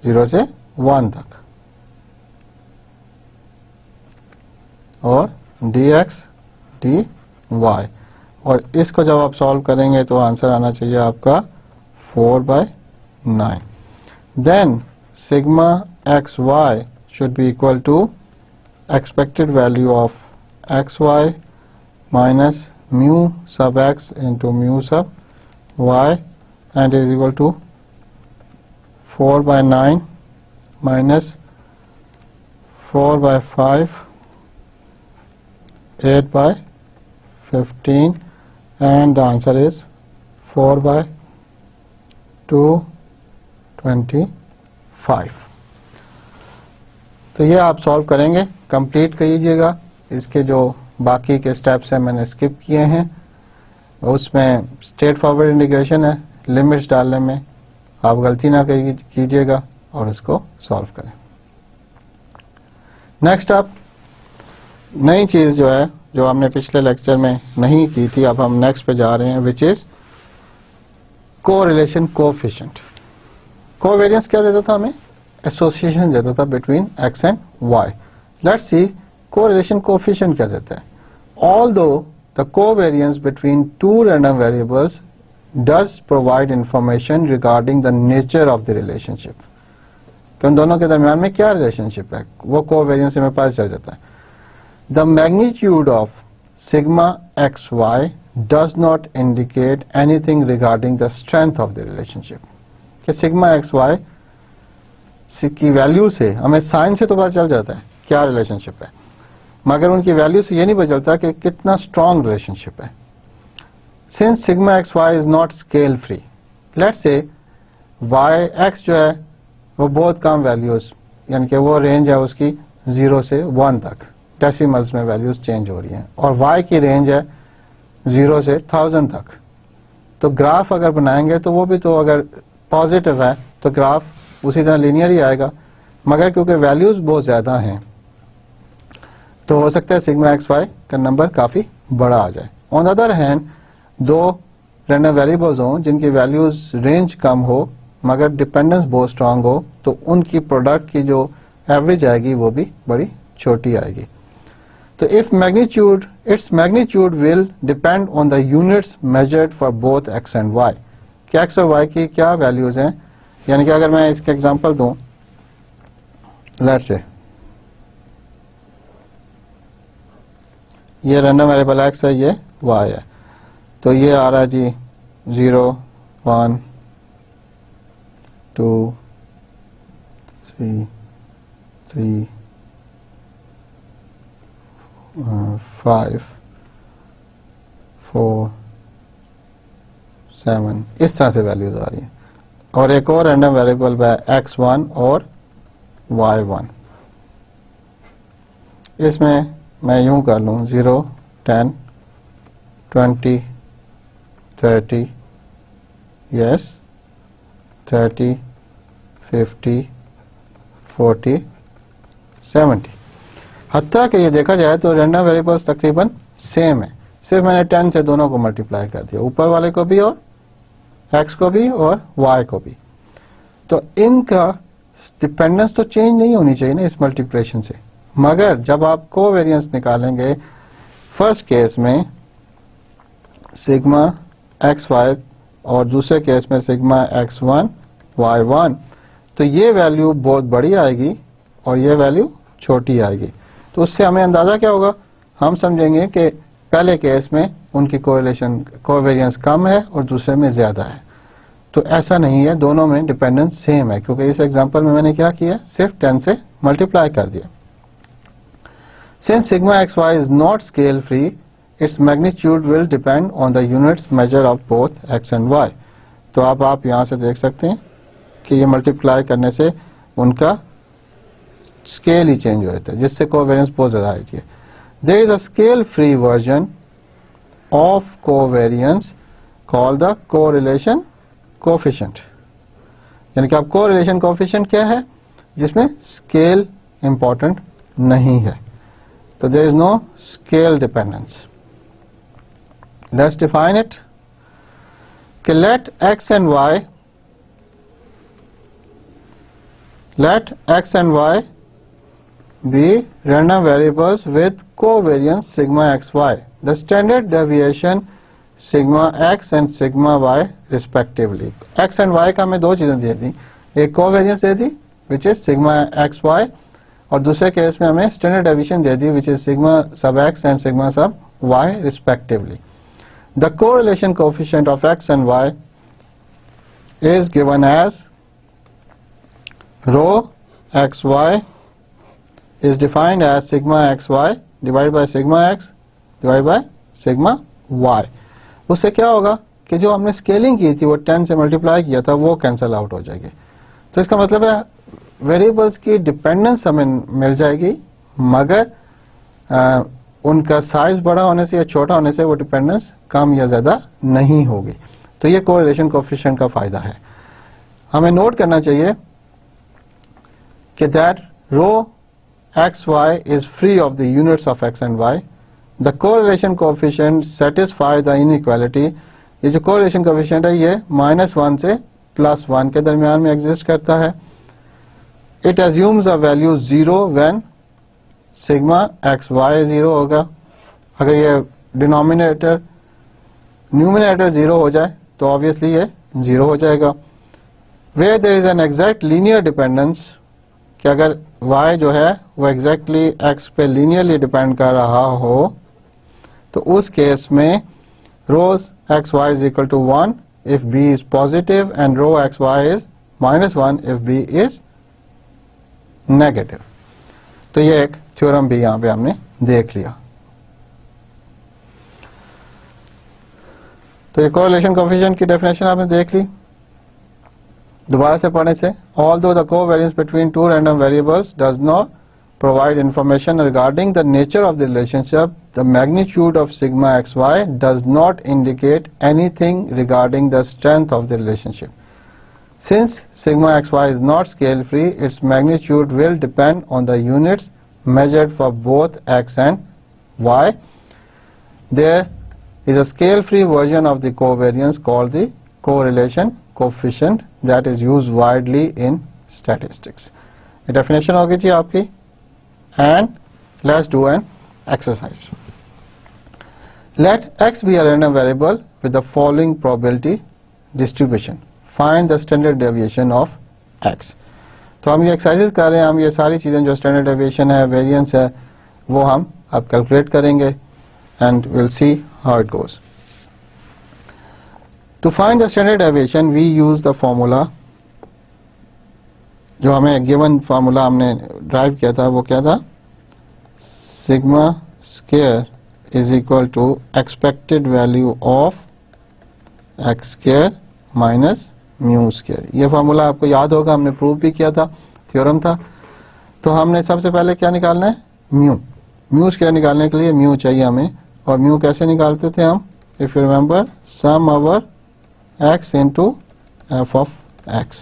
0 से 1 तक, और dx dy, और इसको जब आप सॉल्व करेंगे तो आंसर आना चाहिए आपका 4/9. Then sigma xy should be equal to expected value of xy minus mu sub x into mu sub y, and is equal to 4/9 minus 4/5, 8/15, and the answer is 4/225. तो ये आप सॉल्व करेंगे, complete कीजिएगा. इसके जो बाकी के स्टेप्स हैं मैंने स्किप किए हैं, उसमें स्ट्रेट फॉरवर्ड इंटीग्रेशन है, लिमिट्स डालने में आप गलती ना कीजिएगा और इसको सॉल्व करें. नेक्स्ट आप नई चीज जो है, जो हमने पिछले लेक्चर में नहीं की थी, अब हम नेक्स्ट पे जा रहे हैं, which is correlation coefficient. Covariance क्या देता था हमें, एसोसिएशन देता था between X and Y. Let's see correlation coefficient क्या देता है. Although the covariance between two random variables does provide information regarding the nature of the relationship. तो उन दोनों के दरमियान में क्या रिलेशनशिप है वो कोवेरियंस से हमें पता चल जाता है. The magnitude of sigma xy does not indicate anything regarding the strength of the relationship. कि सिग्मा xy की वैल्यू से हमें साइन से तो पता चल जाता है क्या रिलेशनशिप है, मगर उनकी वैल्यू से ये नहीं पता चलता कि कितना स्ट्रॉन्ग रिलेशनशिप है. Since sigma xy is not scale free, let's say yx जो है वो बहुत कम वैल्यूज, यानी कि वो रेंज है उसकी 0 से 1 तक, डेसिमल्स में वैल्यूज चेंज हो रही हैं, और y की रेंज है 0 से 1000 तक. तो ग्राफ अगर बनाएंगे तो वो भी तो अगर पॉजिटिव है तो ग्राफ उसी तरह लीनियर ही आएगा, मगर क्योंकि वैल्यूज बहुत ज़्यादा हैं तो हो सकता है सिग्मा xy का नंबर काफ़ी बड़ा आ जाए. ऑन द अदर हैंड दो रैंडम वेरिएबल्स हों जिनकी वैल्यूज रेंज कम हो मगर डिपेंडेंस बहुत स्ट्रांग हो, तो उनकी प्रोडक्ट की जो एवरेज आएगी वो भी बड़ी छोटी आएगी. तो its magnitude will depend on the units measured for both X and Y. कि एक्स और वाई की क्या वैल्यूज हैं, यानी कि अगर मैं इसके एग्जांपल दूं, लेट्स से ये रैंडम वेरिएबल एक्स है, ये वाई है, तो ये आ रहा है जी 0 1 2 3 3 5 4 7 इस तरह से वैल्यूज आ रही हैं। और एक और रैंडम वेरिएबल है x1 और y1। इसमें मैं यूं कर लूं 0 10 20 30 यस 30 50 40 70। हत्ता कि ये देखा जाए तो रैंडम वेरिएबल्स तकरीबन सेम है, सिर्फ मैंने 10 से दोनों को मल्टीप्लाई कर दिया, ऊपर वाले को भी और x को भी और y को भी। तो इनका डिपेंडेंस तो चेंज नहीं होनी चाहिए ना इस मल्टीप्लिकेशन से, मगर जब आप कोवेरिएंस निकालेंगे फर्स्ट केस में सिग्मा एक्स वाई और दूसरे केस में सिग्मा x1 y1, तो ये वैल्यू बहुत बड़ी आएगी और ये वैल्यू छोटी आएगी। तो उससे हमें अंदाजा क्या होगा, हम समझेंगे कि पहले केस में उनकी कोवेरिएंस कम है और दूसरे में ज्यादा है। तो ऐसा नहीं है, दोनों में डिपेंडेंस सेम है, क्योंकि इस एग्जांपल में मैंने क्या किया, सिर्फ 10 से मल्टीप्लाई कर दिया। Since sigma xy is not scale free, its magnitude will depend on the units measure of both x and y। तो आप यहाँ से देख सकते हैं कि ये मल्टीप्लाई करने से उनका स्केल ही चेंज हो जाता है, जिससे कोवेरिएंस बहुत ज्यादा आती है। There is a scale free version of covariance called the correlation coefficient। यानी कि आप correlation coefficient क्या है, जिसमें स्केल इंपॉर्टेंट नहीं है, तो there is no scale dependence। Let's define it। कि let x and y be random variables with covariance sigma xy। The standard deviation sigma x and sigma y respectively। x and y का हमें दो चीजें दी थी, एक covariance they the which is sigma xy और दूसरे case में हमें standard deviation they the which is sigma sub x and sigma sub y respectively। The correlation coefficient of x and y is given as rho xy is defined as sigma xy divided by sigma x divided by sigma y। उससे क्या होगा कि जो हमने scaling की थी वो 10 से मल्टीप्लाई किया था वो कैंसिल आउट हो जाएगी। तो इसका मतलब है वेरिएबल्स की डिपेंडेंस हमें मिल जाएगी, मगर उनका साइज बड़ा होने से या छोटा होने से वो डिपेंडेंस कम या ज्यादा नहीं होगी। तो ये कोरिलेशन कोएफिशिएंट का फायदा है। हमें नोट करना चाहिए कि that rho X Y is free of the units of X and Y. The correlation coefficient satisfy the inequality. ये जो कोरिलेशन कोएफिशिएंट है ये -1 से +1 के दरमियान में एग्जिस्ट करता है। It assumes a value 0 when sigma X Y 0 होगा। अगर ये न्यूमिनेटर 0 हो जाए तो ऑब्वियसली ये 0 हो जाएगा। Where there is an exact linear dependence, कि अगर y जो है वो एग्जैक्टली x पे लीनियरली डिपेंड कर रहा हो तो उस केस में rho X Y is equal to 1 if b is positive and rho X Y is -1 if b is negative. तो ये एक थ्योरम भी यहां पे हमने देख लिया। तो ये कोरिलेशन कोएफिशिएंट की डेफिनेशन आपने देख ली। दोबारा से पढ़ने से, although the covariance between two random variables does not provide information regarding the nature of the relationship, the magnitude of sigma xy does not indicate anything regarding the strength of the relationship. Since sigma xy is not scale free, its magnitude will depend on the units measured for both x and y. There is a scale free version of the covariance called the correlation coefficient that is used widely in statistics. The definition होगी जी आपकी, and let's do an exercise. Let x be a random variable with the following probability distribution. Find the standard deviation of x. तो हम ये exercise कर रहे हैं, हम ये सारी चीजें जो स्टैंडर्ड डेविएशन है, वेरिएंस है, वो हम अब कैलकुलेट करेंगे and we'll see how it goes. To find the standard deviation we use the formula, जो हमें गिवन फार्मूला हमने ड्राइव किया था वो क्या था, sigma square is equal to expected value of X square minus mu square. ये formula आपको याद होगा, हमने प्रूव भी किया था, थ्योरम था। तो हमने सबसे पहले क्या निकालना है, म्यू स्क्वायर निकालने के लिए म्यू चाहिए हमें, और म्यू कैसे निकालते थे हम, if you remember, sum over x into f of x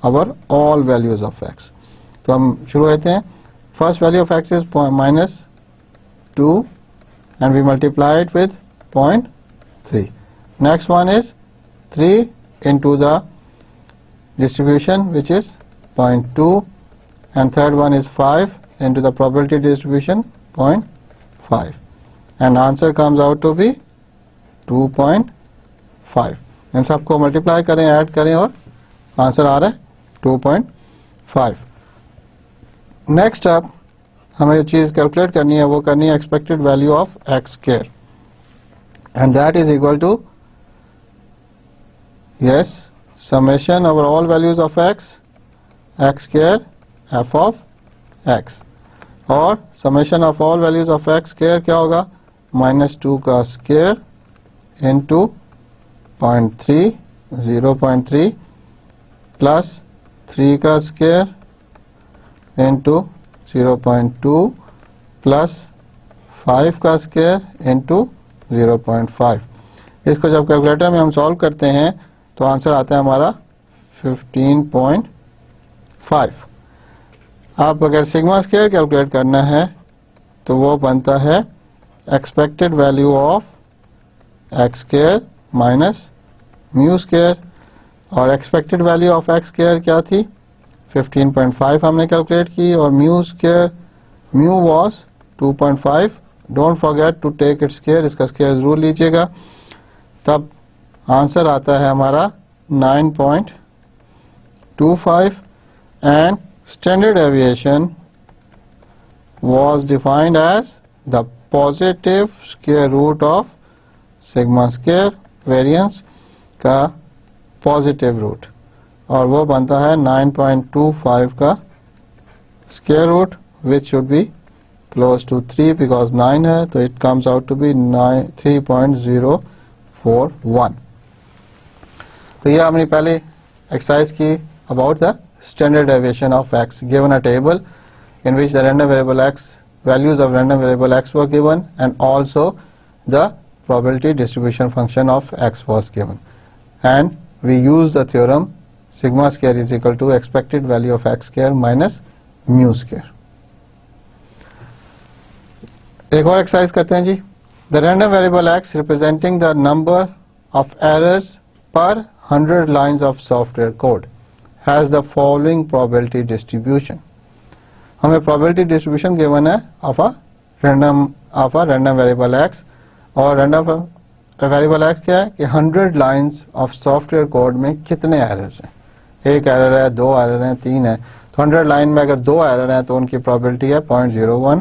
over all values of x। तो हम शुरू करते हैं, first value of x is -2 and we multiply it with 0.3. next one is 3 into the distribution which is 0.2, and third one is 5 into the probability distribution 0.5, and answer comes out to be 2.5। इन सबको multiply करें, add करें, और answer आ रहा है 2.5। Next up हमें जो चीज calculate करनी है वो करनी है expected value of X square, and that is equal to yes summation over all values of X square F of X, और summation of all values of X square क्या होगा, -2 का स्क्वायर इंटू 0.3 0.3 प्लस 3 का square into 0.2 plus 5 का square into 0.5। इसको जब calculator में हम सॉल्व करते हैं तो आंसर आता है हमारा 15.5। आप अगर सिग्मा स्क्वायर कैलकुलेट करना है तो वो बनता है expected value of X square minus mu square, और expected value of X square क्या थी, 15.5 हमने कैलकुलेट की, और mu square, mu was 2.5। Don't forget to take it square, इसका स्क्वायर जरूर लीजिएगा, तब आंसर आता है हमारा 9.25, and standard deviation was defined as the positive square root of sigma square variance का पॉजिटिव रूट, और वो बनता है 9.25 का square root, which should be close to 3 because 9 है, तो it comes out to be 3.041। तो ये हमने पहले एक्सरसाइज की about the standard deviation of X given a table in which the random variable x, values of random variable x were given, and also the probability distribution function of x was given, and we use the theorem sigma square is equal to expected value of x square minus mu square। एक और exercise करते हैं जी। The random variable x representing the number of errors per 100 lines of software code has the following probability distribution। हमें probability distribution given है of a random variable x, और random variable x क्या है कि 100 lines of software code में कितने errors हैं, एक error है, 2 error हैं, 3 है। तो 100 line में अगर 2 error हैं तो उनकी probability है 0.01,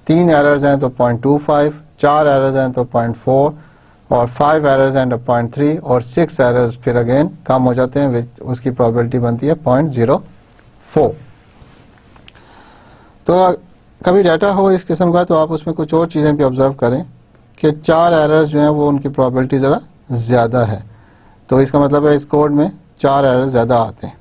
3 errors हैं तो 0.25, 4 errors हैं तो 0.4, और 5 errors हैं तो 0.3, और 6 errors फिर अगेन कम हो जाते हैं, उसकी probability बनती है 0.04। तो कभी डाटा हो इस किस्म का तो आप उसमें कुछ और चीज़ें भी ऑब्जर्व करें कि 4 एरर्स जो हैं वो उनकी प्रोबेबिलिटी ज़रा ज़्यादा है, तो इसका मतलब है इस कोड में 4 एरर्स ज़्यादा आते हैं।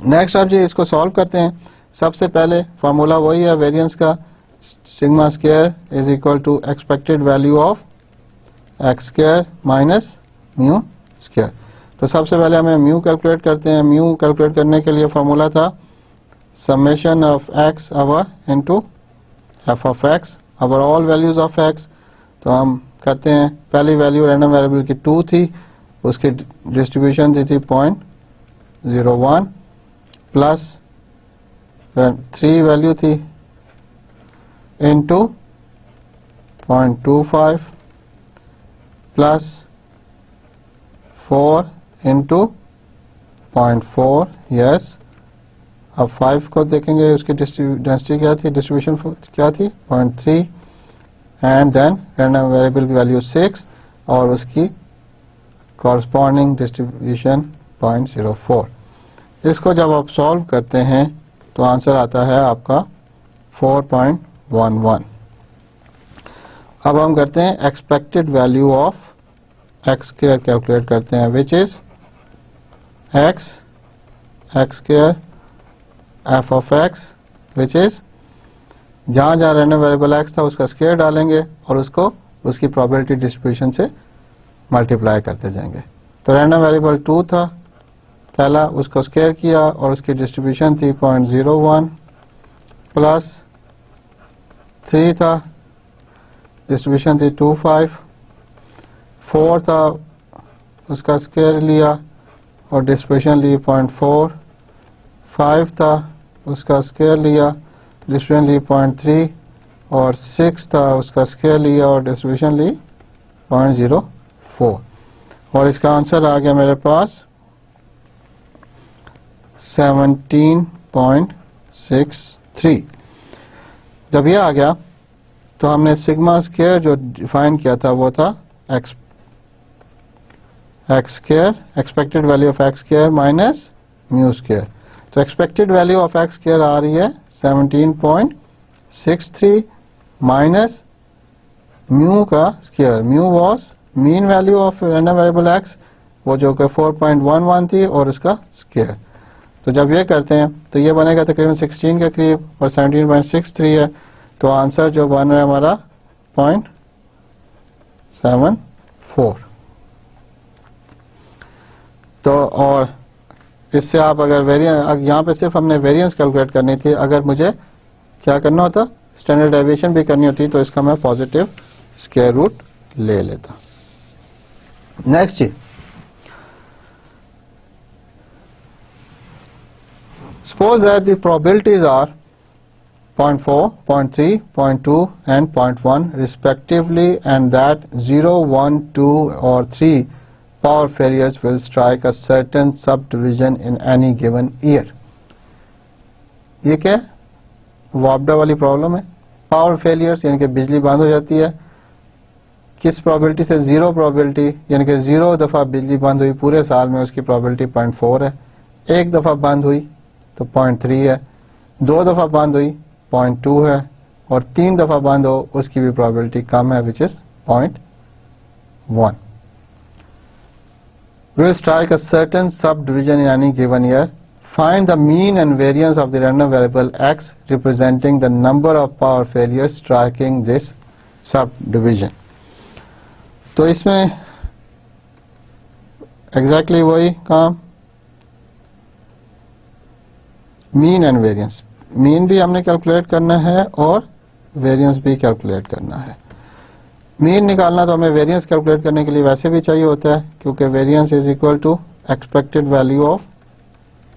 नेक्स्ट आप जी इसको सॉल्व करते हैं। सबसे पहले फार्मूला वही है वेरिएंस का, sigma square is equal to expected value of X square minus mu square. तो सबसे पहले हमें म्यू कैलकुलेट करते हैं। म्यू कैलकुलेट करने के लिए फार्मूला था summation of x over into f of x over all values of x। तो हम करते हैं, पहली वैल्यू रैंडम वेरिएबल की 2 थी, उसकी डिस्ट्रीब्यूशन दी थी 0.01 प्लस 3 वैल्यू थी इंटू 0.25 प्लस 4 इंटू 0.4। यस, अब 5 को देखेंगे, उसकी डेंसिटी क्या थी, डिस्ट्रीब्यूशन क्या थी 0.3, एंड देन रैंडम वेरिएबल की वैल्यू 6 और उसकी कॉरस्पॉन्डिंग डिस्ट्रीब्यूशन 0.04। इसको जब आप सॉल्व करते हैं तो आंसर आता है आपका 4.11। अब हम करते हैं expected value of X square calculate करते हैं, which is X square F of X, which is जहां जहां रैंडम वेरिएबल एक्स था उसका स्क्वायर डालेंगे और उसको उसकी प्रोबेबिलिटी डिस्ट्रीब्यूशन से मल्टीप्लाई करते जाएंगे। तो रैंडम वेरिएबल 2 था पहला, उसको स्क्वायर किया और उसकी डिस्ट्रीब्यूशन थी 0.01 प्लस 3 था, डिस्ट्रीब्यूशन थी 25, 4 था उसका स्क्वायर लिया और डिस्ट्रीब्यूशन ली 0.4, 5 था उसका स्क्वायर लिया, डिस्ट्रीब्यूशन ली 0.3 और 6 था उसका स्क्वायर लिया और डिस्ट्रीब्यूशन ली 0.04 और इसका आंसर आ गया मेरे पास 17.63। जब ये आ गया तो हमने सिग्मा स्क्वायर जो डिफाइन किया था वो था X square, expected value of X square minus mu square. तो expected value of X square आ रही है 17.63 माइनस म्यू का square. Mu was mean value of random variable X, वो जो कि 4.11 थी और उसका स्क्वायर। तो जब ये करते हैं तो ये बनेगा तकरीबन 16 के करीब और 17.63 है, तो आंसर जो बन रहा है हमारा 0.74। तो और इससे आप अगर वेरिएंस, यहाँ पे सिर्फ हमने वेरिएंस कैलकुलेट करनी थी, अगर मुझे क्या करना होता स्टैंडर्ड डेविएशन भी करनी होती तो इसका मैं पॉजिटिव स्क्वायर रूट ले लेता। Next G, suppose that the probabilities are 0.4, 0.3, 0.2 and 0.1 respectively, and that 0, 1, 2 or 3 power failures will strike a certain subdivision in any given year। ये क्या है? वापडा वाली प्रॉब्लम है। पावर फेलियर्स यानी कि बिजली बंद हो जाती है, किस प्रोबेबिलिटी से? 0 प्रोबेबिलिटी, यानी कि 0 दफा बिजली बंद हुई पूरे साल में, उसकी प्रोबेबिलिटी 0.4 है। एक दफा बंद हुई तो 0.3 है, 2 दफा बंद हुई 0.2 है और 3 दफा बंद हो उसकी भी प्रोबेबिलिटी कम है, which is 0.1। Will strike a certain subdivision in any given year. Find the mean and variance of the random variable x representing the number of power failures striking this subdivision। तो इसमें exactly वही काम, mean and variance. Mean भी हमने calculate करना है और variance भी कैलकुलेट करना है। मीन निकालना तो हमें वेरिएंस कैलकुलेट करने के लिए वैसे भी चाहिए होता है, क्योंकि variance is equal to expected value of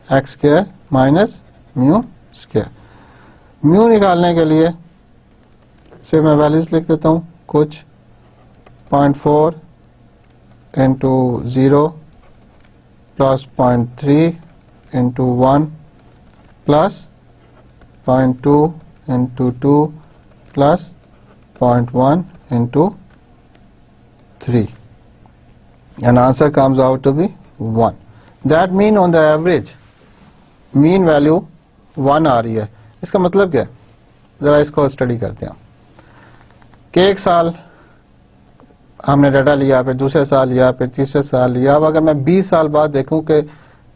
X square minus mu square. Mu निकालने के लिए सिर्फ मैं वैल्यूज लिख देता हूँ कुछ, 0.4 into 0 plus 0.3 into 1 plus 0.2 into 2 plus 0.1 into 3, and answer comes out to be 1. That mean on the average mean value 1 आ रही है। इसका मतलब क्या है, जरा इसको स्टडी करते हैं कि एक साल हमने डाटा लिया, फिर दूसरे साल लिया, फिर तीसरे साल लिया। अब अगर मैं 20 साल बाद देखूं कि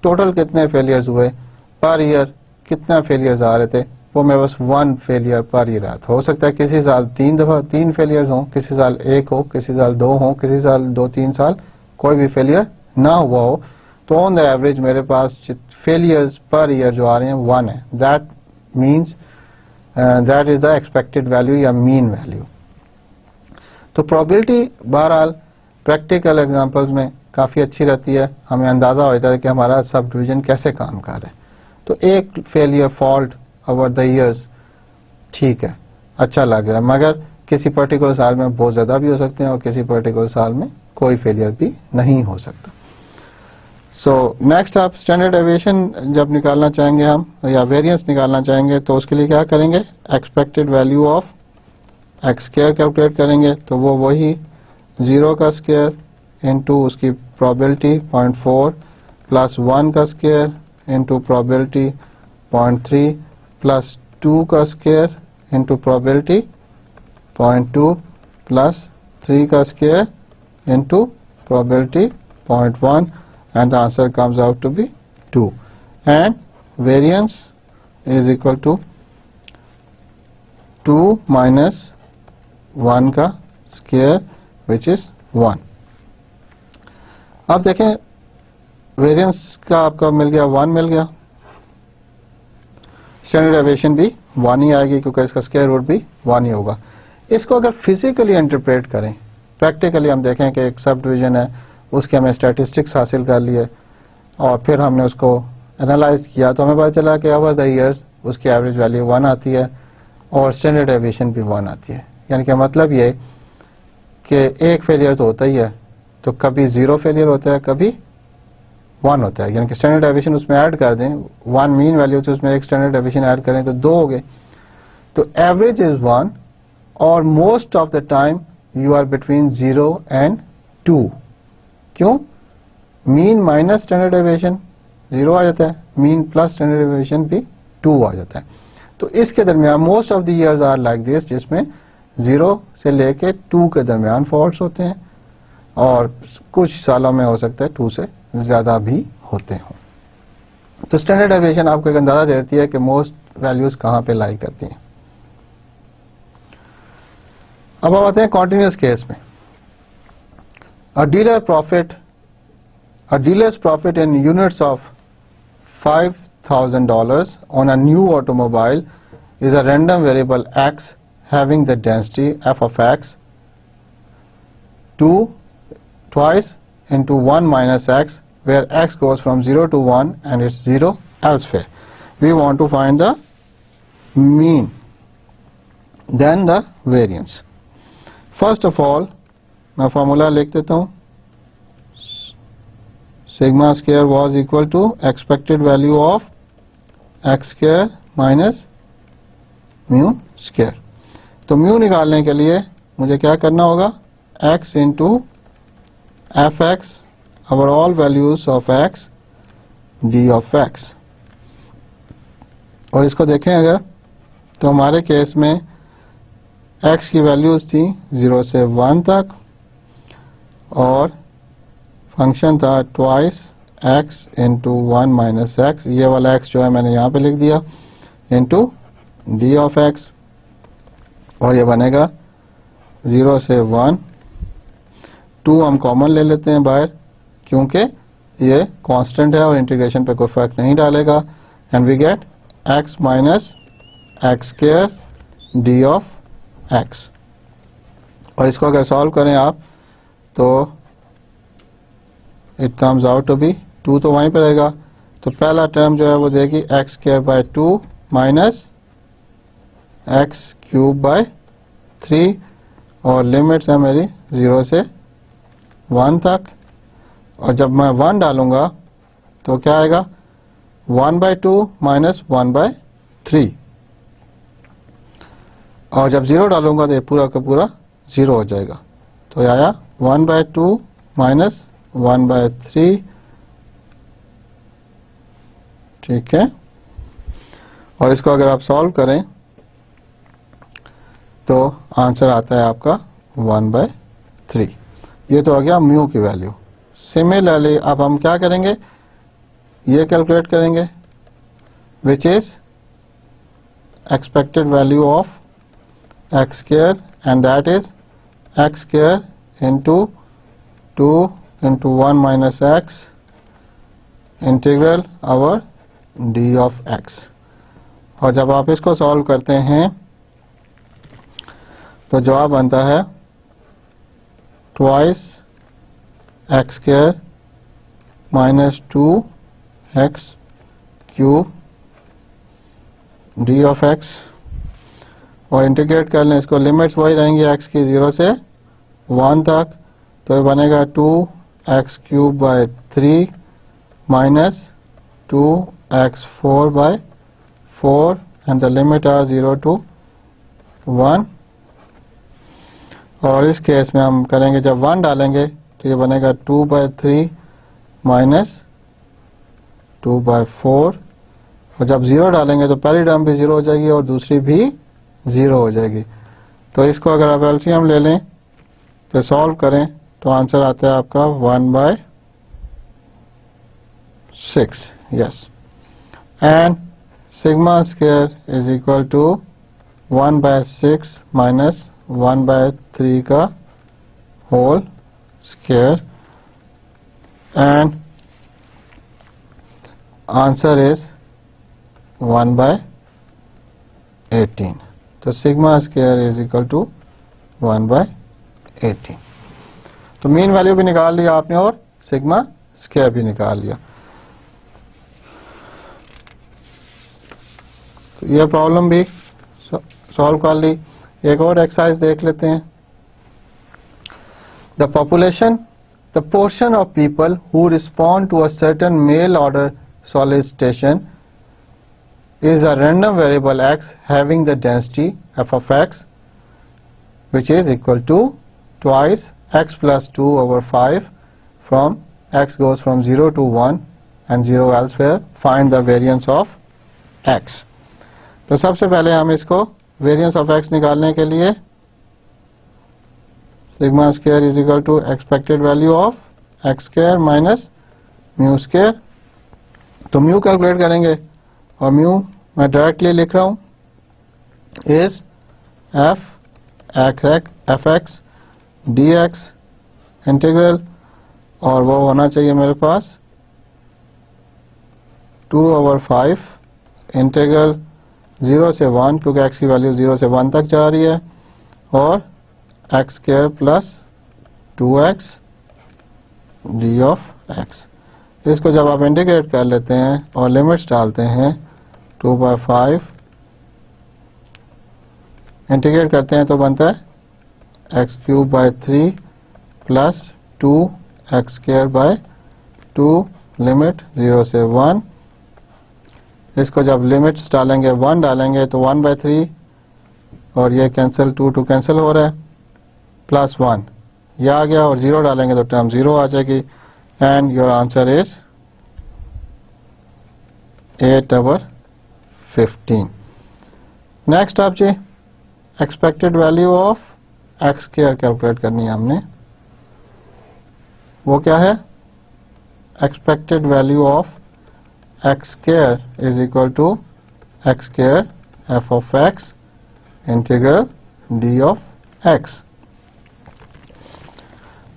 टोटल कितने फेलियर्स हुए पर ईयर, कितना फेलियर्स आ रहे थे, वो मेरे पास 1 फेलियर पर ईयर आता। हो सकता है किसी साल 3 फेलियर्स हों, किसी साल 1 हो, किसी साल 2 हो, किसी साल 2-3 साल कोई भी फेलियर ना हुआ हो। तो ऑन द एवरेज मेरे पास फेलियर्स पर ईयर जो आ रहे हैं 1 है। That means that is the expected value या मीन वैल्यू। तो प्रोबेबिलिटी बहरहाल प्रैक्टिकल एग्जांपल्स में काफ़ी अच्छी रहती है, हमें अंदाज़ा हो जाता है कि हमारा सब डिवीजन कैसे काम कर रहा है। तो एक failure fault over the years ठीक है, अच्छा लग रहा है, मगर किसी पर्टिकुलर साल में बहुत ज़्यादा भी हो सकते हैं और किसी पर्टिकुलर साल में कोई फेलियर भी नहीं हो सकता। सो नेक्स्ट आप स्टैंडर्ड डेविएशन जब निकालना चाहेंगे हम या वेरिएंस निकालना चाहेंगे तो उसके लिए क्या करेंगे, expected value of X square calculate करेंगे। तो वो वही 0 का स्क्वायर इंटू उसकी प्रोबेबिलिटी 0.4 प्लस 1 का स्क्वायर इंटू प्रोबेबिलिटी 0.3 प्लस 2 का स्क्वायर इंटू प्रोबेबिलिटी 0.2 प्लस 3 का square into probability 0.1 and the answer comes out to be 2 and variance is equal to 2 minus 1 का square which is 1. अब देखें variance का आपका मिल गया 1 मिल गया, स्टैंडर्ड डेविएशन भी 1 ही आएगी क्योंकि इसका स्क्वायर रूट भी 1 ही होगा. इसको अगर फिजिकली इंटरप्रेट करें, प्रैक्टिकली हम देखें कि एक सब डिवीजन है, उसके हमें स्टैटिस्टिक्स हासिल कर लिए और फिर हमने उसको एनालाइज किया तो हमें पता चला कि ओवर द ईयर्स उसकी एवरेज वैल्यू 1 आती है और स्टैंडर्ड डेविएशन भी 1 आती है. यानी कि मतलब ये कि एक फेलियर तो होता ही है, तो कभी 0 फेलियर होता है, कभी 1 होता है. यानी कि स्टैंडर्ड डेविएशन उसमें ऐड कर दें, 1 मीन वैल्यू तो उसमें एक स्टैंडर्ड डेविएशन ऐड करें तो 2 हो गए. तो एवरेज इज 1 और most of the time you are between 0 and 2. क्यों? मीन माइनस स्टैंडर्ड डेविएशन 0 आ जाता है, मीन प्लस स्टैंडर्ड डेविएशन भी 2 आ जाता है. तो इसके दरमियान most of the years are like this, जिसमें 0 से लेके 2 के दरमियान फॉल्ट्स होते हैं और कुछ सालों में हो सकता है 2 से ज्यादा भी होते हों. तो स्टैंडर्ड डेविएशन आपको एक अंदाजा देती है कि मोस्ट वैल्यूज कहां पे लाई करती हैं. अब हम आते हैं कॉन्टिन्यूस केस में. A dealer's profit in units of $5,000 on a new automobile is a random variable x having the density f of x 2 into 1 minus x, where x goes from 0 to 1 and it's 0 elsewhere. We want to find the mean, then the variance. First of all, मैं formula लिख देता हूँ. Sigma square was equal to expected value of X square minus mu square. तो mu निकालने के लिए मुझे क्या करना होगा? x into F X over all values of x D of x. और इसको देखें अगर तो हमारे केस में x की वैल्यूज थी 0 से 1 तक और फंक्शन था twice x into 1 minus x. ये वाला x जो है मैंने यहाँ पे लिख दिया इंटू डी ऑफ x और ये बनेगा 0 से 1. 2 हम कॉमन ले लेते हैं बाहर क्योंकि ये कांस्टेंट है और इंटीग्रेशन पे कोई फर्क नहीं डालेगा. And we get x minus X square D of x. और इसको अगर सॉल्व करें आप तो it comes out to be 2 तो वहीं पर रहेगा. तो पहला टर्म जो है वो देगी x square by 2 minus X cube by 3 और लिमिट्स है मेरी 0 से 1 तक. और जब मैं 1 डालूंगा तो क्या आएगा? 1 बाय 2 माइनस 1 बाय 3 और जब 0 डालूंगा तो ये पूरा का पूरा 0 हो जाएगा. तो ये आया 1 बाय 2 माइनस 1 बाय 3. ठीक है. और इसको अगर आप सॉल्व करें तो आंसर आता है आपका 1 बाय 3. ये तो आ गया म्यू की वैल्यू. सिमिलरली अब हम क्या करेंगे? ये कैलकुलेट करेंगे which is expected value of x square and that is x square into 2 into 1 minus x integral over d of x. और जब आप इसको सॉल्व करते हैं तो जवाब बनता है twice x square minus 2 x cube D of x. और इंटीग्रेट कर लें इसको, लिमिट्स वही रहेंगी x की 0 से 1 तक. तो ये बनेगा 2x cube by 3 minus 2x 4 by 4 and the limit are 0 to 1. और इस केस में हम करेंगे जब 1 डालेंगे तो ये बनेगा 2/3 माइनस 2/4, और जब 0 डालेंगे तो पहली टर्म भी 0 हो जाएगी और दूसरी भी 0 हो जाएगी। तो इसको अगर आप एलसीएम ले लें तो सॉल्व करें तो आंसर आता है आपका 1/6, yes. And sigma square is equal to 1/6 minus 1/3 का whole square, and answer is 1/18। तो sigma square is equal to 1/18। तो मीन वैल्यू भी निकाल लिया आपने और सिग्मा स्क्वायर भी निकाल लिया। तो ये प्रॉब्लम भी सॉल्व कर ली। एक और एक्सरसाइज देख लेते हैं। The population, the portion of people who respond to a certain mail order solicitation is a random variable x having the density f of x which is equal to twice x plus 2 over 5 from x goes from 0 to 1 and 0 elsewhere. Find the variance of x. तो सबसे पहले हम इसको variance of x निकालने के लिए sigma square is equal to expected value of x square minus mu square। तो mu calculate करेंगे और म्यू मैं डायरेक्टली लिख रहा हूं is F x D x integral, और वो होना चाहिए मेरे पास 2/5 इंटीग्रल 0 से 1, क्योंकि x की वैल्यू 0 से 1 तक जा रही है, और x square plus 2x D of x. इसको जब आप इंटीग्रेट कर लेते हैं और लिमिट्स डालते हैं 2/5 इंटीग्रेट करते हैं तो बनता है x³ प्लस 2x²/2 लिमिट 0 से 1। इसको जब लिमिट्स डालेंगे 1 डालेंगे तो 1/3 और ये कैंसिल 2 कैंसिल हो रहा है, प्लस 1 ये आ गया, और 0 डालेंगे तो टर्म 0 आ जाएगी। And your answer is 8/15। Next आप जी expected value of X square calculate करनी है हमने। वो क्या है? Expected value of X square is equal to X square F of X integral D of X.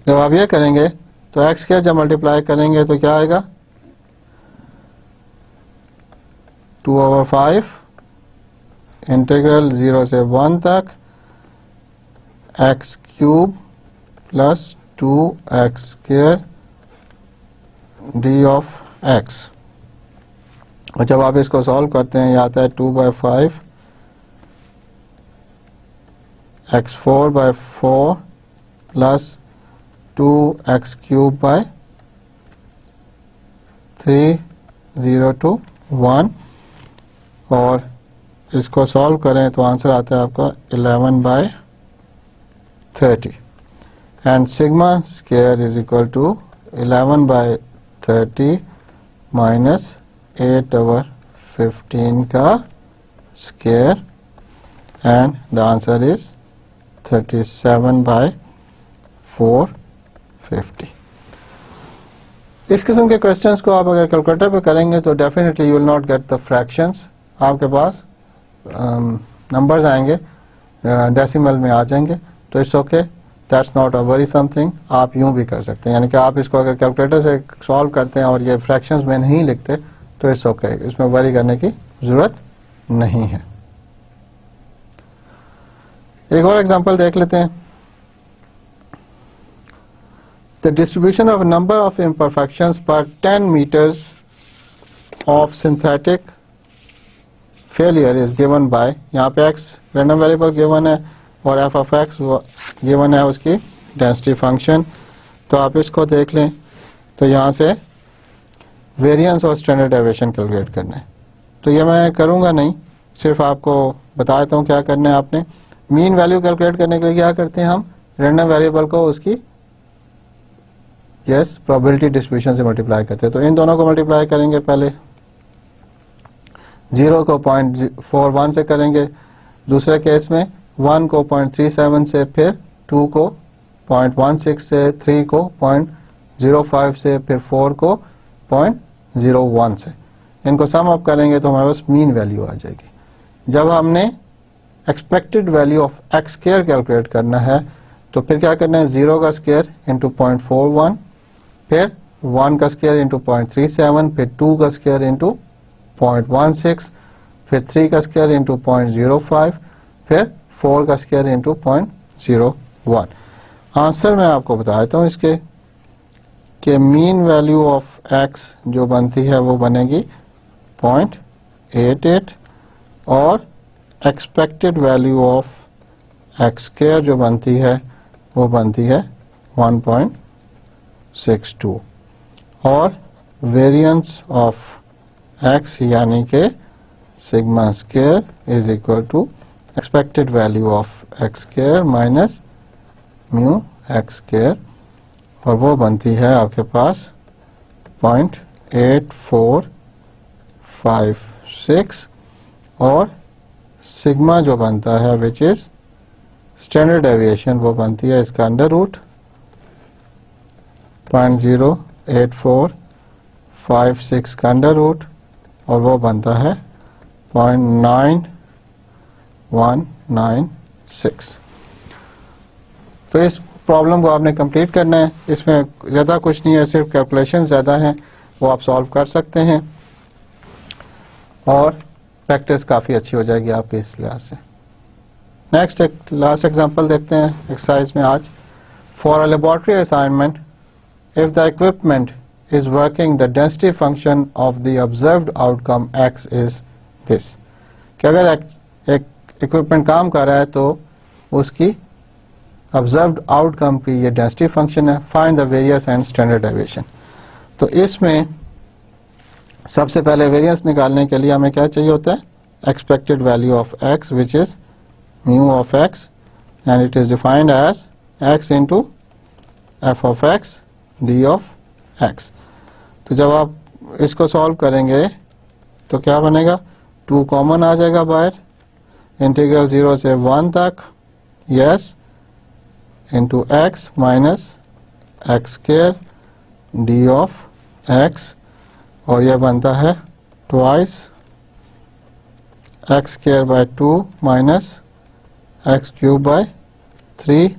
जब आप ये करेंगे तो x स्क्वायर जब मल्टीप्लाई करेंगे तो क्या आएगा? 2/5 इंटीग्रल 0 से 1 तक x³ plus 2x² D of x। और जब आप इसको सॉल्व करते हैं ये आता है 2/5 x4/4 प्लस 2x³/3 0 to 1, और इसको सॉल्व करें तो आंसर आता है आपका 11/30। And sigma square is equal to 11/30 minus 8/15 का square, and the answer is 37/450। इस किस्म के क्वेश्चंस को आप अगर कैलकुलेटर पे करेंगे तो definitely you will not get the fractions. आपके पास नंबर्स आएंगे डेसिमल में आ जाएंगे, तो it's okay, that's not a worry something. आप यूं भी कर सकते हैं, यानी कि आप इसको अगर कैलकुलेटर से सॉल्व करते हैं और ये फ्रैक्शंस में नहीं लिखते तो इट्स ओके, इसमें वरी करने की जरूरत नहीं है। एक और एग्जांपल देख लेते हैं। The distribution of number of imperfections per 10 meters of synthetic failure is given by, यहाँ पे x random variable given है और f of x given है उसकी density function। तो आप इसको देख लें तो यहाँ से वेरिएंस और स्टैंडर्ड डेविएशन कैलकुलेट करना है। तो ये मैं करूँगा नहीं, सिर्फ आपको बता देता हूँ क्या करना है। आपने मीन वैल्यू कैलकुलेट करने के लिए क्या करते हैं, हम रैंडम वेरिएबल को उसकी यस प्रोबेबिलिटी डिस्ट्रीब्यूशन से मल्टीप्लाई करते हैं। तो इन दोनों को मल्टीप्लाई करेंगे, पहले 0 को 0.41 से करेंगे, दूसरे केस में 1 को 0.37 से, फिर 2 को 0.16 से, 3 को 0.05 से, फिर 4 को 0.01 से। इनको सम अप करेंगे तो हमारे पास मीन वैल्यू आ जाएगी। जब हमने expected value of X square calculate करना है तो फिर क्या करना है, 0 का स्क्वायर इंटू 0.41, फिर 1 का स्क्वायर इंटू 0.37, फिर 2 का स्क्वायर इंटू 0.16, फिर 3 का स्क्वायर इंटू 0.05, फिर 4 का स्क्वायर इंटू 0.01। आंसर मैं आपको बता देता हूँ इसके कि मीन वैल्यू ऑफ एक्स जो बनती है वो बनेगी 0.88 और expected value of X square जो बनती है वो बनती है 1.62 और वेरिएंस ऑफ एक्स यानी के sigma square is equal to expected value of X square minus mu X square और वो बनती है आपके पास 0.8456 और सिग्मा जो बनता है विच इज स्टैंडर्ड डेविएशन वो बनती है इसका अंडर रूट 0.08456 का अंडर रूट और वो बनता है 0.9196। तो इस प्रॉब्लम को आपने कंप्लीट करना है, इसमें ज़्यादा कुछ नहीं है, सिर्फ कैलकुलेशन ज़्यादा हैं, वो आप सॉल्व कर सकते हैं और प्रैक्टिस काफ़ी अच्छी हो जाएगी आपकी इस लिहाज से। नेक्स्ट एक लास्ट एग्जांपल देखते हैं एक्सरसाइज में आज। For a laboratory assignment if the equipment is working the density function of the observed outcome x is this, कि अगर एक इक्विपमेंट काम कर रहा है तो उसकी ऑब्जर्व्ड आउटकम की ये डेंसिटी फंक्शन है, find the variance and standard deviation. तो इसमें सबसे पहले वेरियंस निकालने के लिए हमें क्या चाहिए होता है, expected value of X which is mu of X and it is defined as X into F of X D of X. तो जब आप इसको सॉल्व करेंगे तो क्या बनेगा, 2 कॉमन आ जाएगा बाहर, इंटीग्रल 0 से 1 तक, yes into x minus X square D of X और यह बनता है twice x square by 2 minus X cube by 3,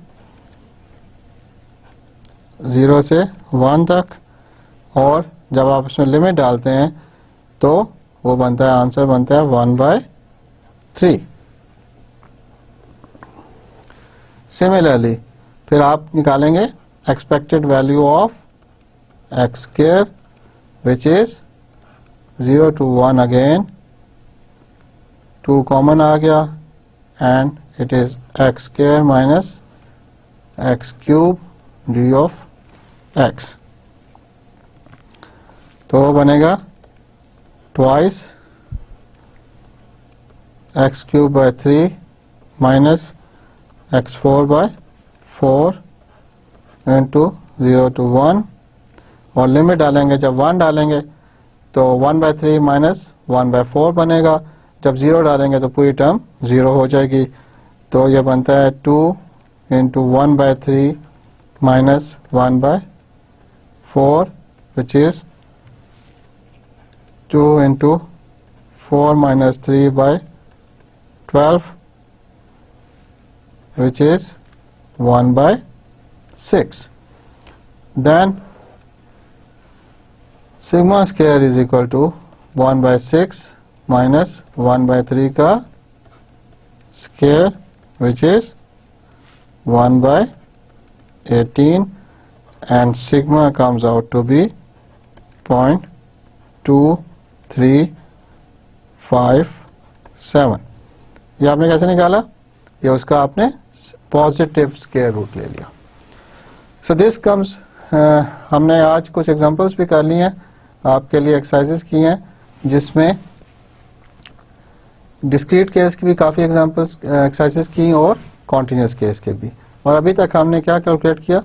0 से 1 तक, और जब आप इसमें लिमिट डालते हैं तो वो बनता है, आंसर बनता है 1/3। सिमिलरली फिर आप निकालेंगे expected value of X square which is 0 to 1 again, 2 common आ गया and it is X square minus X cube D of X. तो वो बनेगा twice X cube by 3 minus X 4 by 4 into 0 to 1 और limit डालेंगे, जब 1 डालेंगे तो 1/3 माइनस 1/4 बनेगा, जब 0 डालेंगे तो पूरी टर्म 0 हो जाएगी। तो ये बनता है 2 into 1/3 minus 1/4 which is 2 into 4 minus 3/12 which is 1/6. Then sigma square is equal to 1/6 minus 1/3 का square which is 1/18 and sigma comes out to be 0.2357. ये आपने कैसे निकाला, ये उसका आपने पॉजिटिव स्क्वायर रूट ले लिया। सो दिस कम्स, हमने आज कुछ एग्जांपल्स भी कर ली हैं, आपके लिए एक्सरसाइजेस की हैं जिसमें डिस्क्रीट केस की भी काफ़ी एग्जांपल्स एक्सरसाइजेस की और कॉन्टिन्यूस केस के भी। और अभी तक हमने क्या कैलकुलेट किया,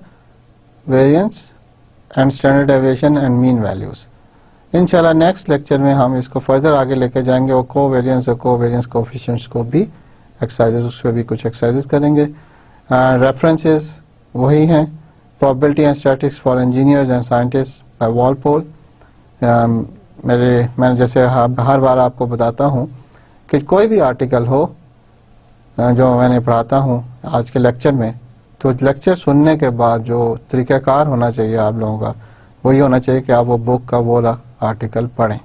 variance and standard deviation and mean values. इंशाल्लाह नेक्स्ट लेक्चर में हम इसको फर्दर आगे लेके जाएंगे और कोवेरिएंस और कोवेरिएंस कोएफिशिएंट्स को भी एक्सरसाइजेस, उस पर भी कुछ एक्सरसाइजेस करेंगे। रेफरेंसेस वही हैं, probability and statistics for engineers and scientist by Walpole. मैंने जैसे हर बार आपको बताता हूँ कि कोई भी आर्टिकल हो जो मैंने पढ़ाता हूँ आज के लेक्चर में, तो लेक्चर सुनने के बाद जो तरीक़ाकार होना चाहिए आप लोगों का वही होना चाहिए कि आप वो बुक का वो आर्टिकल पढ़ें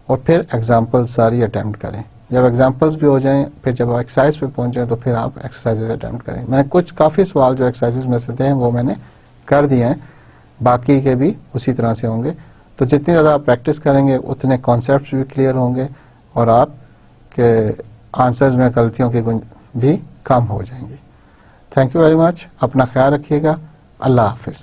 और फिर एग्जाम्पल सारी अटैम्प्ट करें। जब एग्जाम्पल्स भी हो जाएं, फिर जब एक्सरसाइज पे पहुंचे तो फिर आप एक्सरसाइजेज अटैम्प्ट करें। मैंने कुछ काफ़ी सवाल जो एक्सरसाइजेज में से थे वो मैंने कर दिए हैं, बाकी के भी उसी तरह से होंगे। तो जितनी ज़्यादा आप प्रैक्टिस करेंगे उतने कॉन्सेप्ट भी क्लियर होंगे और आपके आंसर्स में गलतियों की भी कम हो जाएंगी। Thank you very much. अपना ख्याल रखिएगा। अल्लाह हाफिज़।